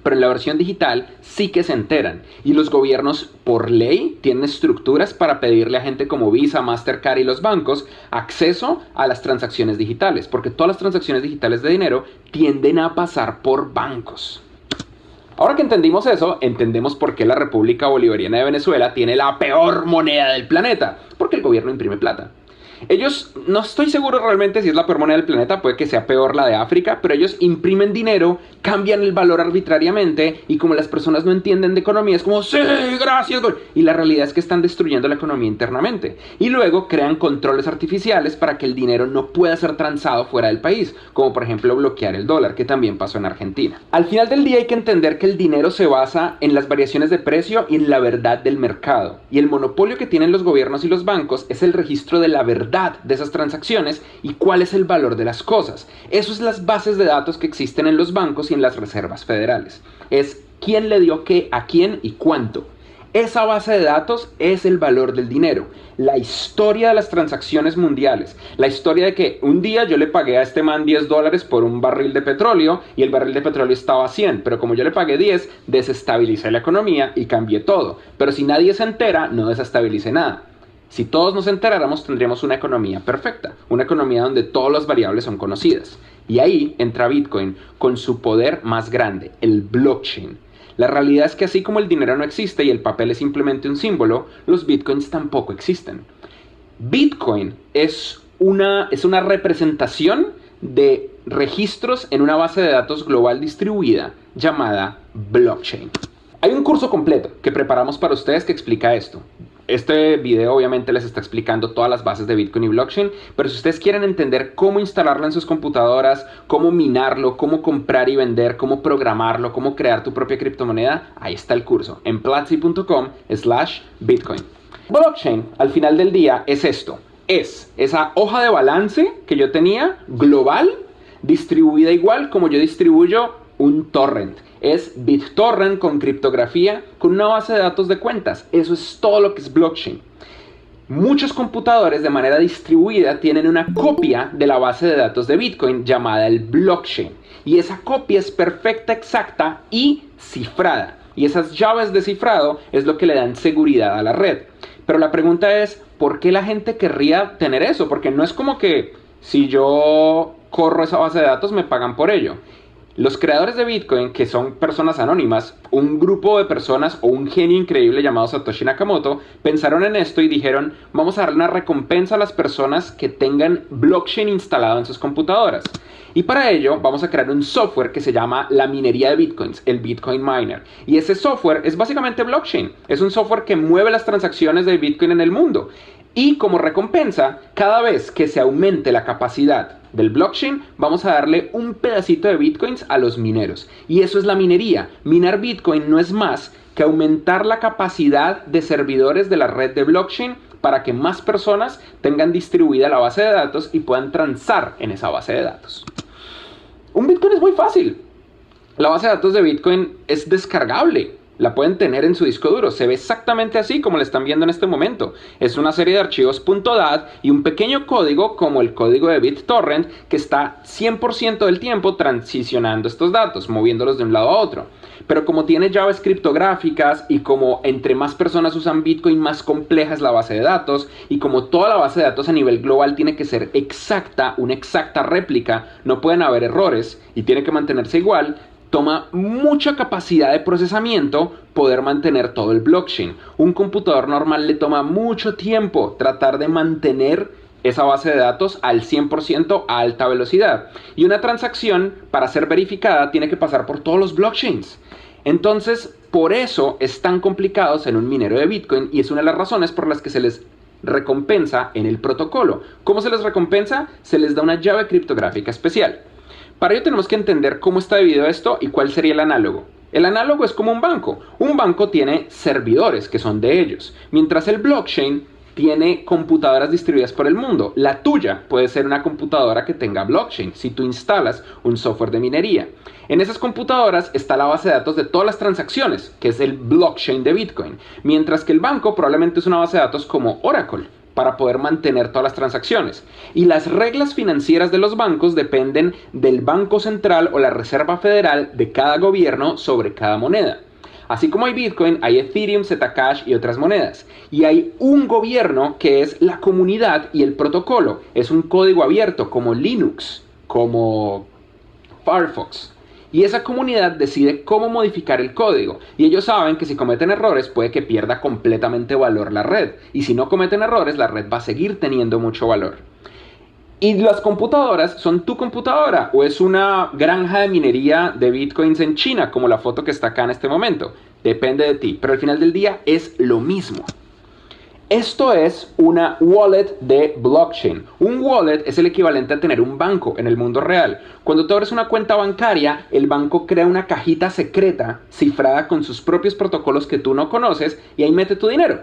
Pero en la versión digital sí que se enteran, y los gobiernos por ley tienen estructuras para pedirle a gente como Visa, Mastercard y los bancos acceso a las transacciones digitales, porque todas las transacciones digitales de dinero tienden a pasar por bancos. Ahora que entendimos eso, entendemos por qué la República Bolivariana de Venezuela tiene la peor moneda del planeta, porque el gobierno imprime plata. Ellos, no estoy seguro realmente si es la peor moneda del planeta, puede que sea peor la de África, pero ellos imprimen dinero, cambian el valor arbitrariamente y como las personas no entienden de economía es como, sí, gracias, y la realidad es que están destruyendo la economía internamente. Y luego crean controles artificiales para que el dinero no pueda ser transado fuera del país, como por ejemplo bloquear el dólar, que también pasó en Argentina. Al final del día hay que entender que el dinero se basa en las variaciones de precio y en la verdad del mercado. Y el monopolio que tienen los gobiernos y los bancos es el registro de la verdad de esas transacciones y cuál es el valor de las cosas. Eso es las bases de datos que existen en los bancos y en las reservas federales. Es quién le dio qué a quién y cuánto. Esa base de datos es el valor del dinero, la historia de las transacciones mundiales, la historia de que un día yo le pagué a este man $10 por un barril de petróleo y el barril de petróleo estaba a 100, pero como yo le pagué 10, desestabilicé la economía y cambié todo. Pero si nadie se entera, no desestabilicé nada. Si todos nos enteráramos, tendríamos una economía perfecta, una economía donde todas las variables son conocidas. Y ahí entra Bitcoin con su poder más grande, el blockchain. La realidad es que así como el dinero no existe y el papel es simplemente un símbolo, los bitcoins tampoco existen. Bitcoin es una representación de registros en una base de datos global distribuida llamada blockchain. Hay un curso completo que preparamos para ustedes que explica esto. Este video obviamente les está explicando todas las bases de Bitcoin y blockchain, pero si ustedes quieren entender cómo instalarlo en sus computadoras, cómo minarlo, cómo comprar y vender, cómo programarlo, cómo crear tu propia criptomoneda, ahí está el curso, en platzi.com/Bitcoin. Blockchain, al final del día, es esto. Es esa hoja de balance que yo tenía, global, distribuida igual como yo distribuyo un torrent. Es BitTorrent con criptografía, con una base de datos de cuentas. Eso es todo lo que es blockchain. Muchos computadores de manera distribuida tienen una copia de la base de datos de Bitcoin llamada el blockchain. Y esa copia es perfecta, exacta y cifrada. Y esas llaves de cifrado es lo que le dan seguridad a la red. Pero la pregunta es, ¿por qué la gente querría tener eso? Porque no es como que si yo corro esa base de datos me pagan por ello. Los creadores de Bitcoin, que son personas anónimas, un grupo de personas o un genio increíble llamado Satoshi Nakamoto, pensaron en esto y dijeron, vamos a darle una recompensa a las personas que tengan blockchain instalado en sus computadoras. Y para ello vamos a crear un software que se llama la minería de Bitcoins, el Bitcoin Miner. Y ese software es básicamente blockchain. Es un software que mueve las transacciones de Bitcoin en el mundo. Y como recompensa, cada vez que se aumente la capacidad del blockchain, vamos a darle un pedacito de bitcoins a los mineros. Y eso es la minería. Minar Bitcoin no es más que aumentar la capacidad de servidores de la red de blockchain para que más personas tengan distribuida la base de datos y puedan transar en esa base de datos. Un Bitcoin es muy fácil. La base de datos de Bitcoin es descargable. La pueden tener en su disco duro. Se ve exactamente así como la están viendo en este momento. Es una serie de archivos .dat y un pequeño código como el código de BitTorrent que está 100% del tiempo transicionando estos datos, moviéndolos de un lado a otro. Pero como tiene llaves criptográficas y como entre más personas usan Bitcoin, más compleja es la base de datos, y como toda la base de datos a nivel global tiene que ser exacta, una exacta réplica, no pueden haber errores y tiene que mantenerse igual, toma mucha capacidad de procesamiento poder mantener todo el blockchain. Un computador normal le toma mucho tiempo tratar de mantener esa base de datos al 100% a alta velocidad. Y una transacción, para ser verificada, tiene que pasar por todos los blockchains. Entonces, por eso es tan complicado ser un minero de Bitcoin y es una de las razones por las que se les recompensa en el protocolo. ¿Cómo se les recompensa? Se les da una llave criptográfica especial. Para ello tenemos que entender cómo está dividido esto y cuál sería el análogo. El análogo es como un banco. Un banco tiene servidores que son de ellos, mientras el blockchain tiene computadoras distribuidas por el mundo. La tuya puede ser una computadora que tenga blockchain si tú instalas un software de minería. En esas computadoras está la base de datos de todas las transacciones, que es el blockchain de Bitcoin, mientras que el banco probablemente es una base de datos como Oracle, para poder mantener todas las transacciones. Y las reglas financieras de los bancos dependen del Banco Central o la Reserva Federal de cada gobierno sobre cada moneda. Así como hay Bitcoin, hay Ethereum, Zcash y otras monedas. Y hay un gobierno que es la comunidad y el protocolo. Es un código abierto como Linux, como Firefox. Y esa comunidad decide cómo modificar el código. Y ellos saben que si cometen errores puede que pierda completamente valor la red. Y si no cometen errores, la red va a seguir teniendo mucho valor. Y las computadoras son tu computadora o es una granja de minería de bitcoins en China, como la foto que está acá en este momento. Depende de ti, pero al final del día es lo mismo. Esto es una wallet de blockchain. Un wallet es el equivalente a tener un banco en el mundo real. Cuando tú abres una cuenta bancaria, el banco crea una cajita secreta cifrada con sus propios protocolos que tú no conoces y ahí mete tu dinero.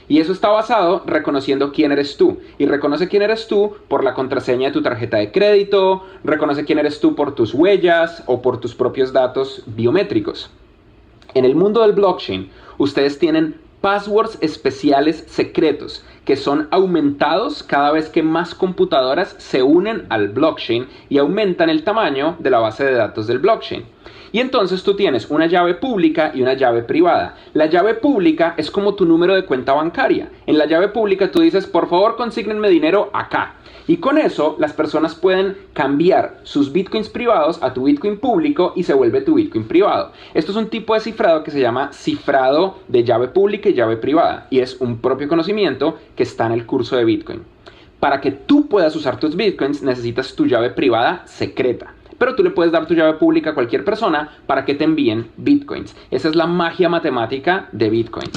Y eso está basado reconociendo quién eres tú. Y reconoce quién eres tú por la contraseña de tu tarjeta de crédito, reconoce quién eres tú por tus huellas o por tus propios datos biométricos. En el mundo del blockchain, ustedes tienen passwords especiales secretos que son aumentados cada vez que más computadoras se unen al blockchain y aumentan el tamaño de la base de datos del blockchain. Y entonces tú tienes una llave pública y una llave privada. La llave pública es como tu número de cuenta bancaria. En la llave pública tú dices, por favor, consígnenme dinero acá. Y con eso las personas pueden cambiar sus bitcoins privados a tu bitcoin público y se vuelve tu bitcoin privado. Esto es un tipo de cifrado que se llama cifrado de llave pública y llave privada. Y es un propio conocimiento que está en el curso de Bitcoin. Para que tú puedas usar tus bitcoins necesitas tu llave privada secreta. Pero tú le puedes dar tu llave pública a cualquier persona para que te envíen bitcoins. Esa es la magia matemática de Bitcoin.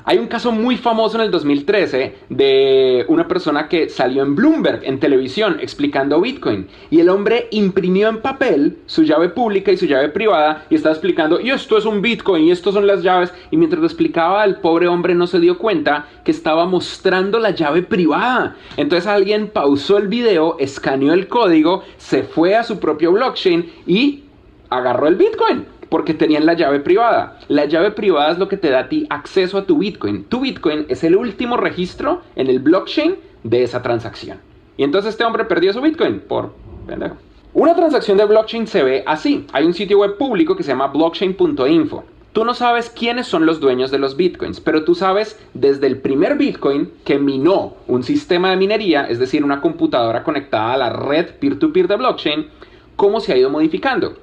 Hay un caso muy famoso en el 2013 de una persona que salió en Bloomberg, en televisión, explicando Bitcoin. Y el hombre imprimió en papel su llave pública y su llave privada y estaba explicando, y esto es un Bitcoin, y estos son las llaves. Y mientras lo explicaba, el pobre hombre no se dio cuenta que estaba mostrando la llave privada. Entonces alguien pausó el video, escaneó el código, se fue a su propio blockchain y agarró el Bitcoin. Porque tenían la llave privada. La llave privada es lo que te da a ti acceso a tu Bitcoin. Tu Bitcoin es el último registro en el blockchain de esa transacción. Y entonces este hombre perdió su Bitcoin por pendejo. Una transacción de blockchain se ve así. Hay un sitio web público que se llama blockchain.info. Tú no sabes quiénes son los dueños de los Bitcoins, pero tú sabes desde el primer Bitcoin que minó un sistema de minería, es decir, una computadora conectada a la red peer-to-peer de blockchain, cómo se ha ido modificando.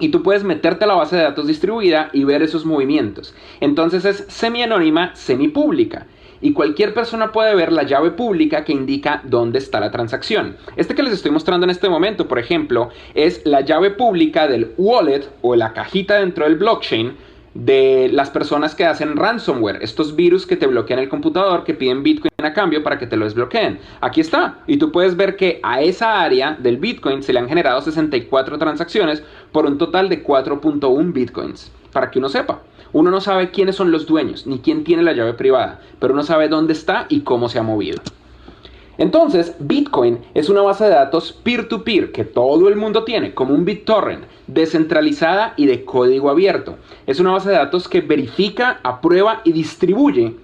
Y tú puedes meterte a la base de datos distribuida y ver esos movimientos. Entonces es semi-anónima, semi-pública. Y cualquier persona puede ver la llave pública que indica dónde está la transacción. Este que les estoy mostrando en este momento, por ejemplo, es la llave pública del wallet o la cajita dentro del blockchain de las personas que hacen ransomware, estos virus que te bloquean el computador, que piden Bitcoin a cambio para que te lo desbloqueen. Aquí está, y tú puedes ver que a esa área del Bitcoin se le han generado 64 transacciones por un total de 4.1 Bitcoins, para que uno sepa. Uno no sabe quiénes son los dueños, ni quién tiene la llave privada, pero uno sabe dónde está y cómo se ha movido. Entonces, Bitcoin es una base de datos peer-to-peer que todo el mundo tiene, como un BitTorrent, descentralizada y de código abierto. Es una base de datos que verifica, aprueba y distribuye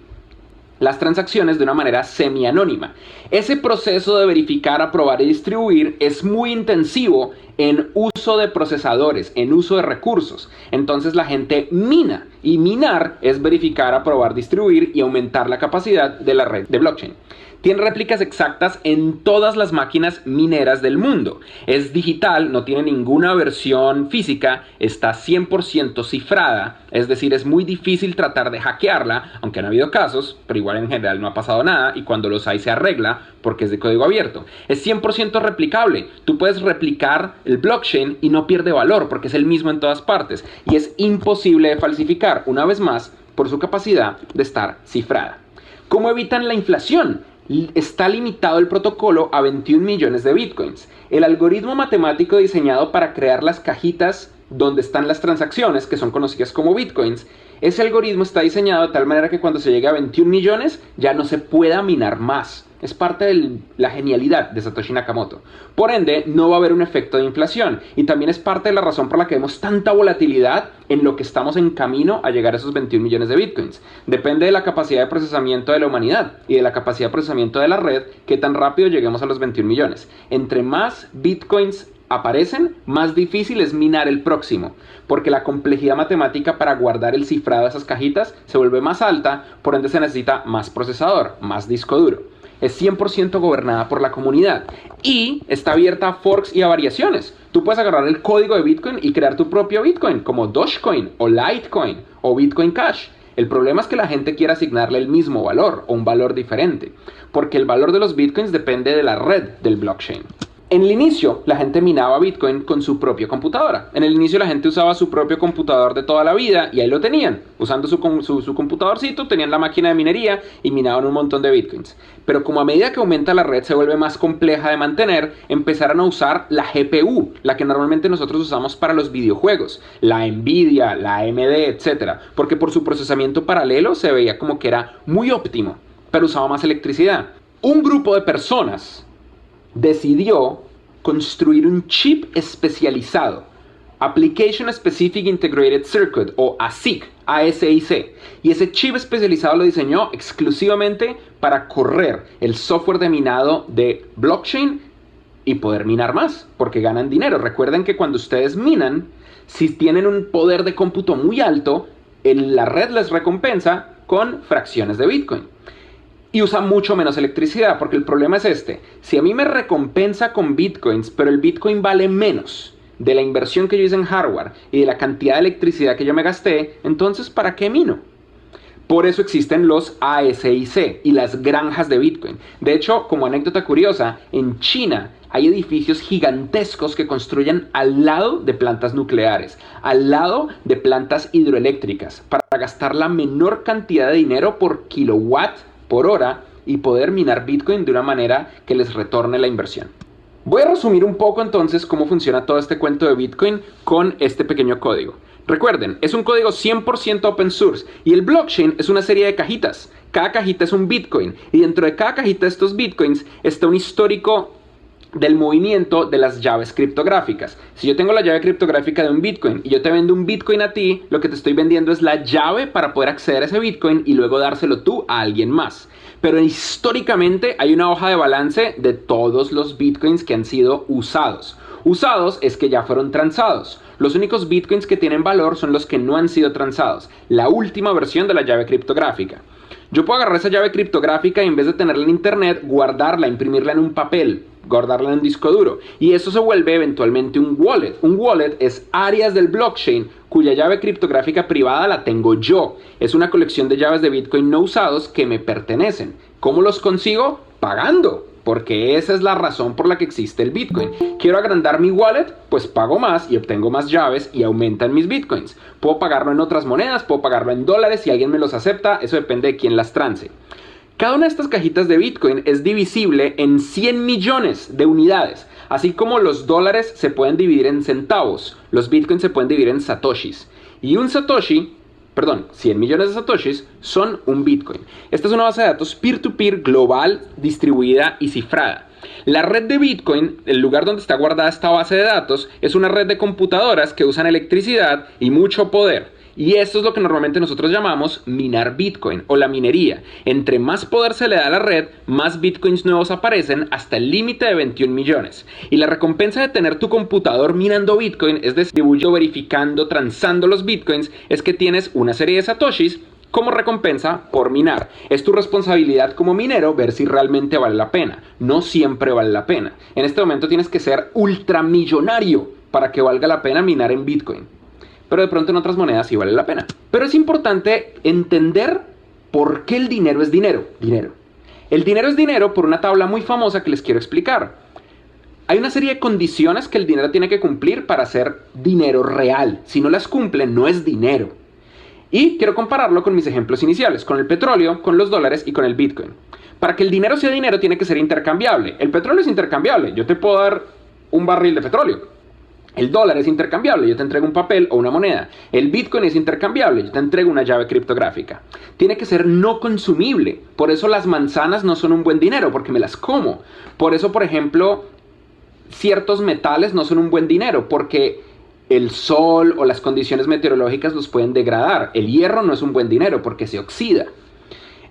las transacciones de una manera semi-anónima. Ese proceso de verificar, aprobar y distribuir es muy intensivo en uso de procesadores, en uso de recursos. Entonces la gente mina, y minar es verificar, aprobar, distribuir y aumentar la capacidad de la red de blockchain. Tiene réplicas exactas en todas las máquinas mineras del mundo. Es digital, no tiene ninguna versión física, está 100% cifrada, es decir, es muy difícil tratar de hackearla, aunque han habido casos, pero igual en general no ha pasado nada y cuando los hay se arregla porque es de código abierto. Es 100% replicable, tú puedes replicar el blockchain y no pierde valor porque es el mismo en todas partes y es imposible de falsificar, una vez más, por su capacidad de estar cifrada. ¿Cómo evitan la inflación? Está limitado el protocolo a 21 millones de bitcoins. El algoritmo matemático diseñado para crear las cajitas donde están las transacciones, que son conocidas como bitcoins, ese algoritmo está diseñado de tal manera que cuando se llegue a 21 millones ya no se pueda minar más. Es parte de la genialidad de Satoshi Nakamoto. Por ende, no va a haber un efecto de inflación. Y también es parte de la razón por la que vemos tanta volatilidad en lo que estamos en camino a llegar a esos 21 millones de bitcoins. Depende de la capacidad de procesamiento de la humanidad y de la capacidad de procesamiento de la red, que tan rápido lleguemos a los 21 millones. Entre más bitcoins aparecen, más difícil es minar el próximo, porque la complejidad matemática para guardar el cifrado de esas cajitas se vuelve más alta, por ende se necesita más procesador, más disco duro. Es 100% gobernada por la comunidad y está abierta a forks y a variaciones. Tú puedes agarrar el código de Bitcoin y crear tu propio Bitcoin, como Dogecoin o Litecoin o Bitcoin Cash. El problema es que la gente quiere asignarle el mismo valor o un valor diferente, porque el valor de los Bitcoins depende de la red del blockchain. En el inicio, la gente minaba Bitcoin con su propia computadora. En el inicio la gente usaba su propio computador de toda la vida y ahí lo tenían. Usando su computadorcito, tenían la máquina de minería y minaban un montón de Bitcoins. Pero como a medida que aumenta la red se vuelve más compleja de mantener, empezaron a usar la GPU, la que normalmente nosotros usamos para los videojuegos. La Nvidia, la AMD, etc. Porque por su procesamiento paralelo se veía como que era muy óptimo, pero usaba más electricidad. Un grupo de personas decidió construir un chip especializado, Application Specific Integrated Circuit o ASIC. ASIC. Y ese chip especializado lo diseñó exclusivamente para correr el software de minado de blockchain y poder minar más, porque ganan dinero. Recuerden que cuando ustedes minan, si tienen un poder de cómputo muy alto, la red les recompensa con fracciones de Bitcoin. Y usa mucho menos electricidad, porque el problema es este. Si a mí me recompensa con Bitcoins, pero el Bitcoin vale menos de la inversión que yo hice en hardware y de la cantidad de electricidad que yo me gasté, entonces ¿para qué mino? Por eso existen los ASIC y las granjas de Bitcoin. De hecho, como anécdota curiosa, en China hay edificios gigantescos que construyen al lado de plantas nucleares, al lado de plantas hidroeléctricas, para gastar la menor cantidad de dinero por kilowatt por hora y poder minar Bitcoin de una manera que les retorne la inversión. Voy a resumir un poco entonces cómo funciona todo este cuento de Bitcoin con este pequeño código. Recuerden, es un código 100% open source y el blockchain es una serie de cajitas. Cada cajita es un Bitcoin y dentro de cada cajita de estos Bitcoins está un histórico del movimiento de las llaves criptográficas. Si yo tengo la llave criptográfica de un Bitcoin y yo te vendo un Bitcoin a ti, lo que te estoy vendiendo es la llave para poder acceder a ese Bitcoin y luego dárselo tú a alguien más. Pero históricamente hay una hoja de balance de todos los Bitcoins que han sido usados. Usados es que ya fueron transados. Los únicos Bitcoins que tienen valor son los que no han sido transados. La última versión de la llave criptográfica. Yo puedo agarrar esa llave criptográfica y en vez de tenerla en internet, guardarla, imprimirla en un papel, guardarla en un disco duro. Y eso se vuelve eventualmente un wallet. Un wallet es áreas del blockchain cuya llave criptográfica privada la tengo yo. Es una colección de llaves de Bitcoin no usados que me pertenecen. ¿Cómo los consigo? Pagando. Porque esa es la razón por la que existe el Bitcoin. ¿Quiero agrandar mi wallet? Pues pago más y obtengo más llaves y aumentan mis Bitcoins. Puedo pagarlo en otras monedas, puedo pagarlo en dólares si alguien me los acepta, eso depende de quién las transe. Cada una de estas cajitas de Bitcoin es divisible en 100 millones de unidades. Así como los dólares se pueden dividir en centavos, los Bitcoins se pueden dividir en satoshis. Y un satoshi... 100 millones de satoshis son un Bitcoin. Esta es una base de datos peer-to-peer global, distribuida y cifrada. La red de Bitcoin, el lugar donde está guardada esta base de datos, es una red de computadoras que usan electricidad y mucho poder. Y esto es lo que normalmente nosotros llamamos minar Bitcoin o la minería. Entre más poder se le da a la red, más Bitcoins nuevos aparecen hasta el límite de 21 millones. Y la recompensa de tener tu computador minando Bitcoin, es decir, distribuyendo, verificando, transando los Bitcoins, es que tienes una serie de satoshis como recompensa por minar. Es tu responsabilidad como minero ver si realmente vale la pena. No siempre vale la pena. En este momento tienes que ser ultramillonario para que valga la pena minar en Bitcoin. Pero de pronto en otras monedas sí vale la pena. Pero es importante entender por qué el dinero es dinero. El dinero es dinero por una tabla muy famosa que les quiero explicar. Hay una serie de condiciones que el dinero tiene que cumplir para ser dinero real. Si no las cumple, no es dinero. Y quiero compararlo con mis ejemplos iniciales, con el petróleo, con los dólares y con el Bitcoin. Para que el dinero sea dinero tiene que ser intercambiable. El petróleo es intercambiable. Yo te puedo dar un barril de petróleo. El dólar es intercambiable, yo te entrego un papel o una moneda. El Bitcoin es intercambiable, yo te entrego una llave criptográfica. Tiene que ser no consumible. Por eso las manzanas no son un buen dinero, porque me las como. Por eso, por ejemplo, ciertos metales no son un buen dinero, porque el sol o las condiciones meteorológicas los pueden degradar. El hierro no es un buen dinero, porque se oxida.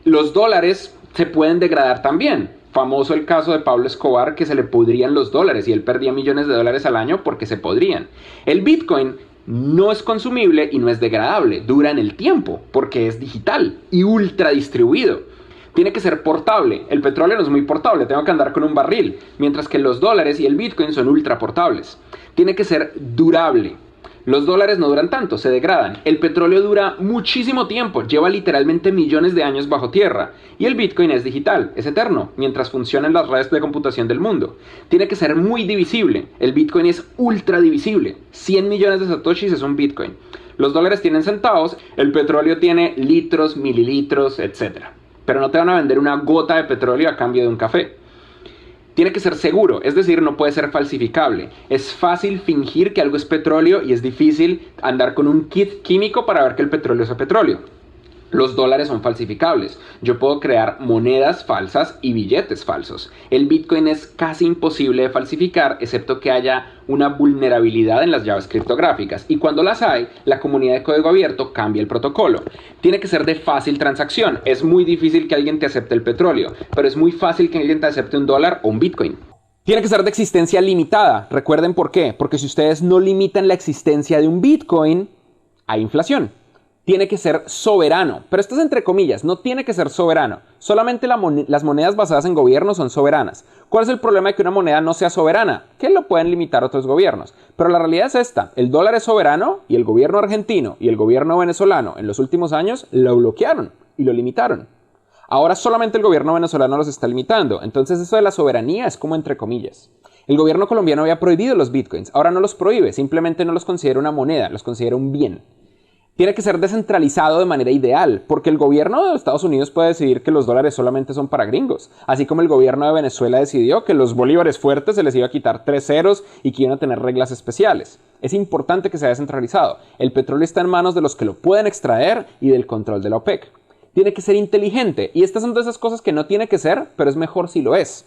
Los dólares se pueden degradar también. Famoso el caso de Pablo Escobar, que se le pudrían los dólares y él perdía millones de dólares al año porque se podrían. El Bitcoin no es consumible y no es degradable, dura en el tiempo porque es digital y ultra distribuido. Tiene que ser portable. El petróleo no es muy portable, tengo que andar con un barril, mientras que los dólares y el Bitcoin son ultra portables. Tiene que ser durable. Los dólares no duran tanto, se degradan. El petróleo dura muchísimo tiempo, lleva literalmente millones de años bajo tierra. Y el Bitcoin es digital, es eterno, mientras funcionan las redes de computación del mundo. Tiene que ser muy divisible. El Bitcoin es ultra divisible. 100 millones de satoshis es un Bitcoin. Los dólares tienen centavos, el petróleo tiene litros, mililitros, etc. Pero no te van a vender una gota de petróleo a cambio de un café. Tiene que ser seguro, es decir, no puede ser falsificable. Es fácil fingir que algo es petróleo y es difícil andar con un kit químico para ver que el petróleo es petróleo. Los dólares son falsificables. Yo puedo crear monedas falsas y billetes falsos. El Bitcoin es casi imposible de falsificar, excepto que haya una vulnerabilidad en las llaves criptográficas. Y cuando las hay, la comunidad de código abierto cambia el protocolo. Tiene que ser de fácil transacción. Es muy difícil que alguien te acepte el petróleo, pero es muy fácil que alguien te acepte un dólar o un Bitcoin. Tiene que ser de existencia limitada. Recuerden por qué. Porque si ustedes no limitan la existencia de un Bitcoin, hay inflación. Tiene que ser soberano, pero esto es entre comillas, no tiene que ser soberano. Solamente las monedas basadas en gobiernos son soberanas. ¿Cuál es el problema de que una moneda no sea soberana? Que lo pueden limitar otros gobiernos. Pero la realidad es esta, el dólar es soberano y el gobierno argentino y el gobierno venezolano en los últimos años lo bloquearon y lo limitaron. Ahora solamente el gobierno venezolano los está limitando, entonces eso de la soberanía es como entre comillas. El gobierno colombiano había prohibido los bitcoins, ahora no los prohíbe, simplemente no los considera una moneda, los considera un bien. Tiene que ser descentralizado de manera ideal, porque el gobierno de Estados Unidos puede decidir que los dólares solamente son para gringos, así como el gobierno de Venezuela decidió que los bolívares fuertes se les iba a quitar 3 ceros y que iban a tener reglas especiales. Es importante que sea descentralizado. El petróleo está en manos de los que lo pueden extraer y del control de la OPEC. Tiene que ser inteligente, y estas son de esas cosas que no tiene que ser, pero es mejor si lo es.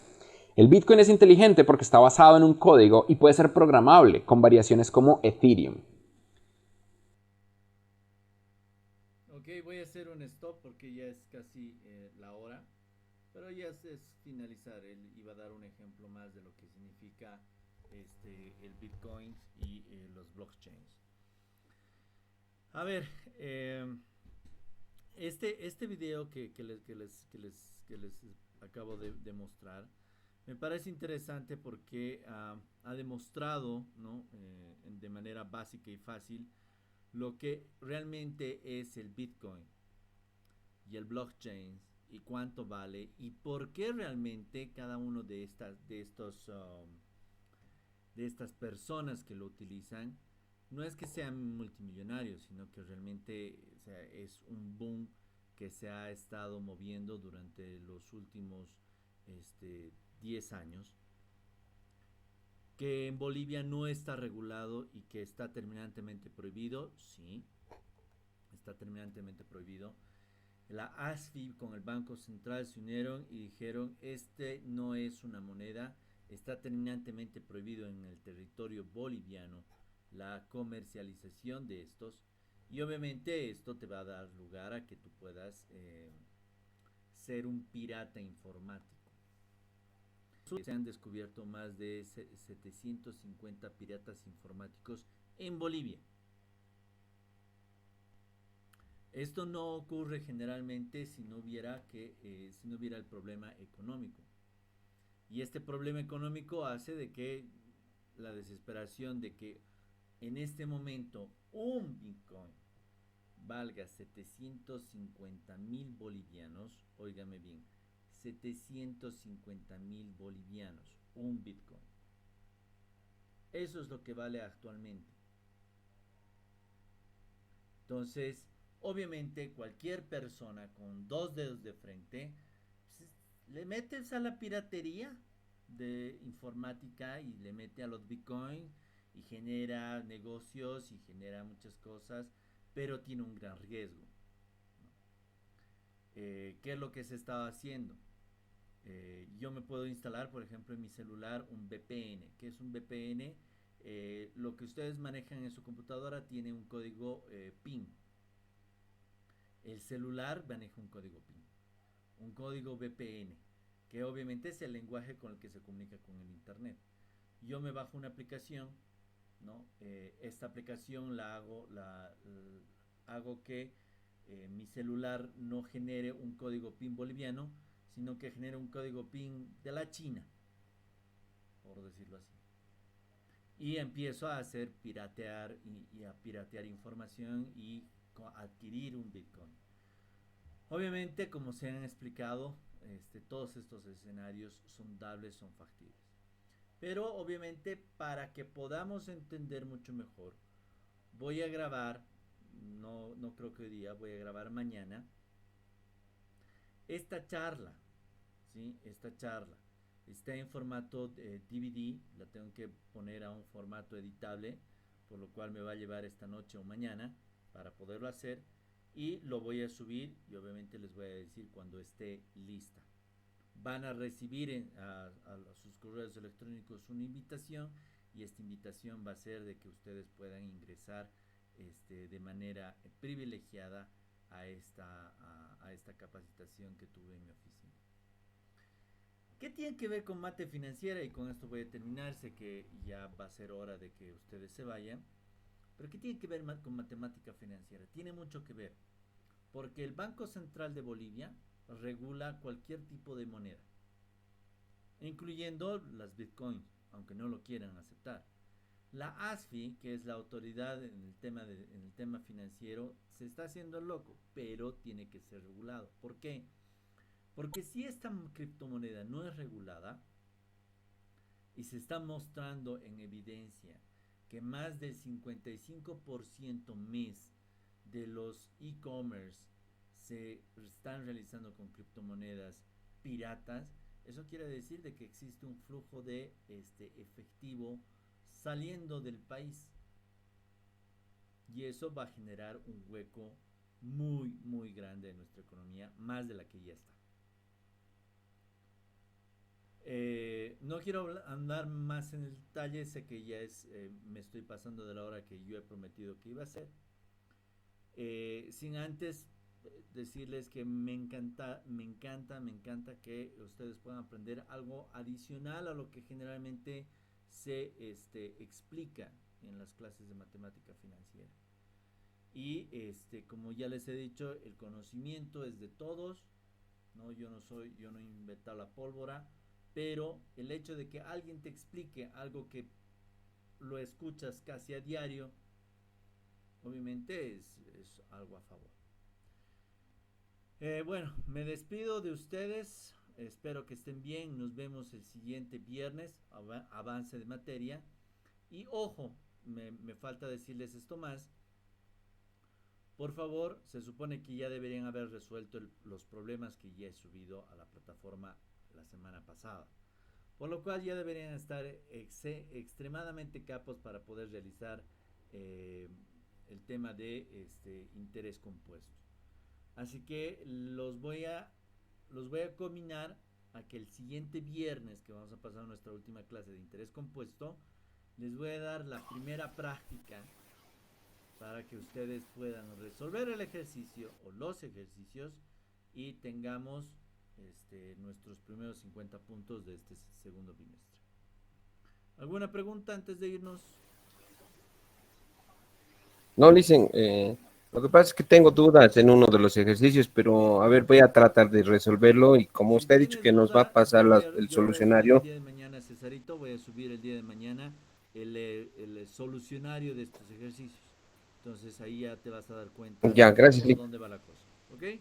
El Bitcoin es inteligente porque está basado en un código y puede ser programable, con variaciones como Ethereum. Ok, voy a hacer un stop porque ya es casi la hora, pero ya es finalizar. Él iba a dar un ejemplo más de lo que significa el Bitcoin y los blockchains. A ver, este video que les acabo de mostrar me parece interesante porque ha demostrado, ¿no? De manera básica y fácil lo que realmente es el Bitcoin y el blockchain y cuánto vale y por qué realmente cada uno de estas personas que lo utilizan no es que sean multimillonarios, sino que realmente, o sea, es un boom que se ha estado moviendo durante los últimos 10 años, que en Bolivia no está regulado y que está terminantemente prohibido. Sí, está terminantemente prohibido. La ASFI con el Banco Central se unieron y dijeron, no es una moneda, está terminantemente prohibido en el territorio boliviano la comercialización de estos, y obviamente esto te va a dar lugar a que tú puedas ser un pirata informático. Se han descubierto más de 750 piratas informáticos en Bolivia. Esto no ocurre generalmente si no hubiera el problema económico. Y este problema económico hace de que la desesperación de que en este momento un Bitcoin valga 750,000 bolivianos, óigame bien, 750,000 bolivianos, un Bitcoin. Eso es lo que vale actualmente. Entonces, obviamente cualquier persona con 2 dedos de frente, pues, le metes a la piratería de informática y le mete a los Bitcoin y genera negocios y genera muchas cosas, pero tiene un gran riesgo, ¿no? ¿Qué es lo que se estaba haciendo? Yo me puedo instalar, por ejemplo, en mi celular un VPN. ¿Qué es un VPN? Lo que ustedes manejan en su computadora tiene un código PIN. El celular maneja un código PIN, un código VPN, que obviamente es el lenguaje con el que se comunica con el internet. Yo me bajo una aplicación, ¿no? Esta aplicación hago que mi celular no genere un código PIN boliviano, sino que genere un código PIN de la China, por decirlo así. Y empiezo a hacer piratear y a piratear información y adquirir un Bitcoin. Obviamente, como se han explicado, todos estos escenarios son dables, son factibles. Pero obviamente, para que podamos entender mucho mejor, voy a grabar, no creo que hoy día, voy a grabar mañana esta charla, ¿sí? Esta charla está en formato DVD, la tengo que poner a un formato editable, por lo cual me va a llevar esta noche o mañana para poderlo hacer. y lo voy a subir y obviamente les voy a decir cuando esté lista. Van a recibir a sus correos electrónicos una invitación y esta invitación va a ser de que ustedes puedan ingresar de manera privilegiada a esta capacitación que tuve en mi oficina. ¿Qué tiene que ver con mate financiera? Y con esto voy a terminar, sé que ya va a ser hora de que ustedes se vayan. Pero ¿qué tiene que ver con matemática financiera? Tiene mucho que ver, porque el Banco Central de Bolivia regula cualquier tipo de moneda, incluyendo las bitcoins, aunque no lo quieran aceptar. La ASFI, que es la autoridad en el tema financiero, se está haciendo loco, pero tiene que ser regulado. ¿Por qué? Porque si esta criptomoneda no es regulada y se está mostrando en evidencia que más del 55% mes de los e-commerce se están realizando con criptomonedas piratas, eso quiere decir de que existe un flujo de efectivo saliendo del país y eso va a generar un hueco muy muy grande en nuestra economía, más de la que ya está. No quiero andar más en el detalle, sé que ya me estoy pasando de la hora que yo he prometido que iba a hacer. Sin antes decirles que me encanta que ustedes puedan aprender algo adicional a lo que generalmente se explica en las clases de matemática financiera. Y como ya les he dicho, el conocimiento es de todos, ¿no? Yo no he inventado la pólvora, pero el hecho de que alguien te explique algo que lo escuchas casi a diario, obviamente es algo a favor. Bueno, me despido de ustedes, espero que estén bien, nos vemos el siguiente viernes, avance de materia. Y ojo, me falta decirles esto más. Por favor, se supone que ya deberían haber resuelto los problemas que ya he subido a la plataforma la semana pasada. Por lo cual ya deberían estar extremadamente capos para poder realizar el tema de interés compuesto. Así que los voy a combinar a que el siguiente viernes, que vamos a pasar nuestra última clase de interés compuesto, les voy a dar la primera práctica para que ustedes puedan resolver el ejercicio o los ejercicios y tengamos nuestros primeros 50 puntos de este segundo bimestre. ¿Alguna pregunta antes de irnos? No, dicen, lo que pasa es que tengo dudas en uno de los ejercicios, pero a ver, voy a tratar de resolverlo y como usted ha dicho que nos va a pasar el solucionario. El día de mañana, Cesarito, voy a subir el día de mañana el solucionario de estos ejercicios. Entonces ahí ya te vas a dar cuenta Ya, gracias, por dónde va la cosa. ¿Ok?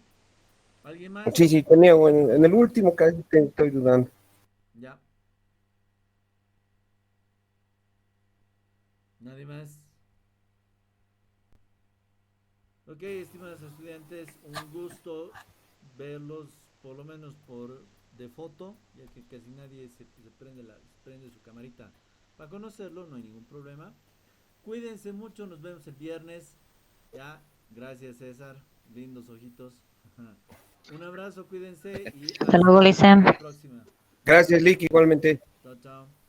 ¿Alguien más? Sí, tenía en el último casi estoy dudando. Ya. ¿Nadie más? Ok, estimados estudiantes, un gusto verlos por lo menos de foto, ya que casi nadie se prende su camarita para conocerlo, no hay ningún problema. Cuídense mucho, nos vemos el viernes. Ya, gracias César, lindos ojitos. Un abrazo, cuídense y hasta luego, Lisa. la próxima. Gracias, Lick, igualmente. Chao, chao.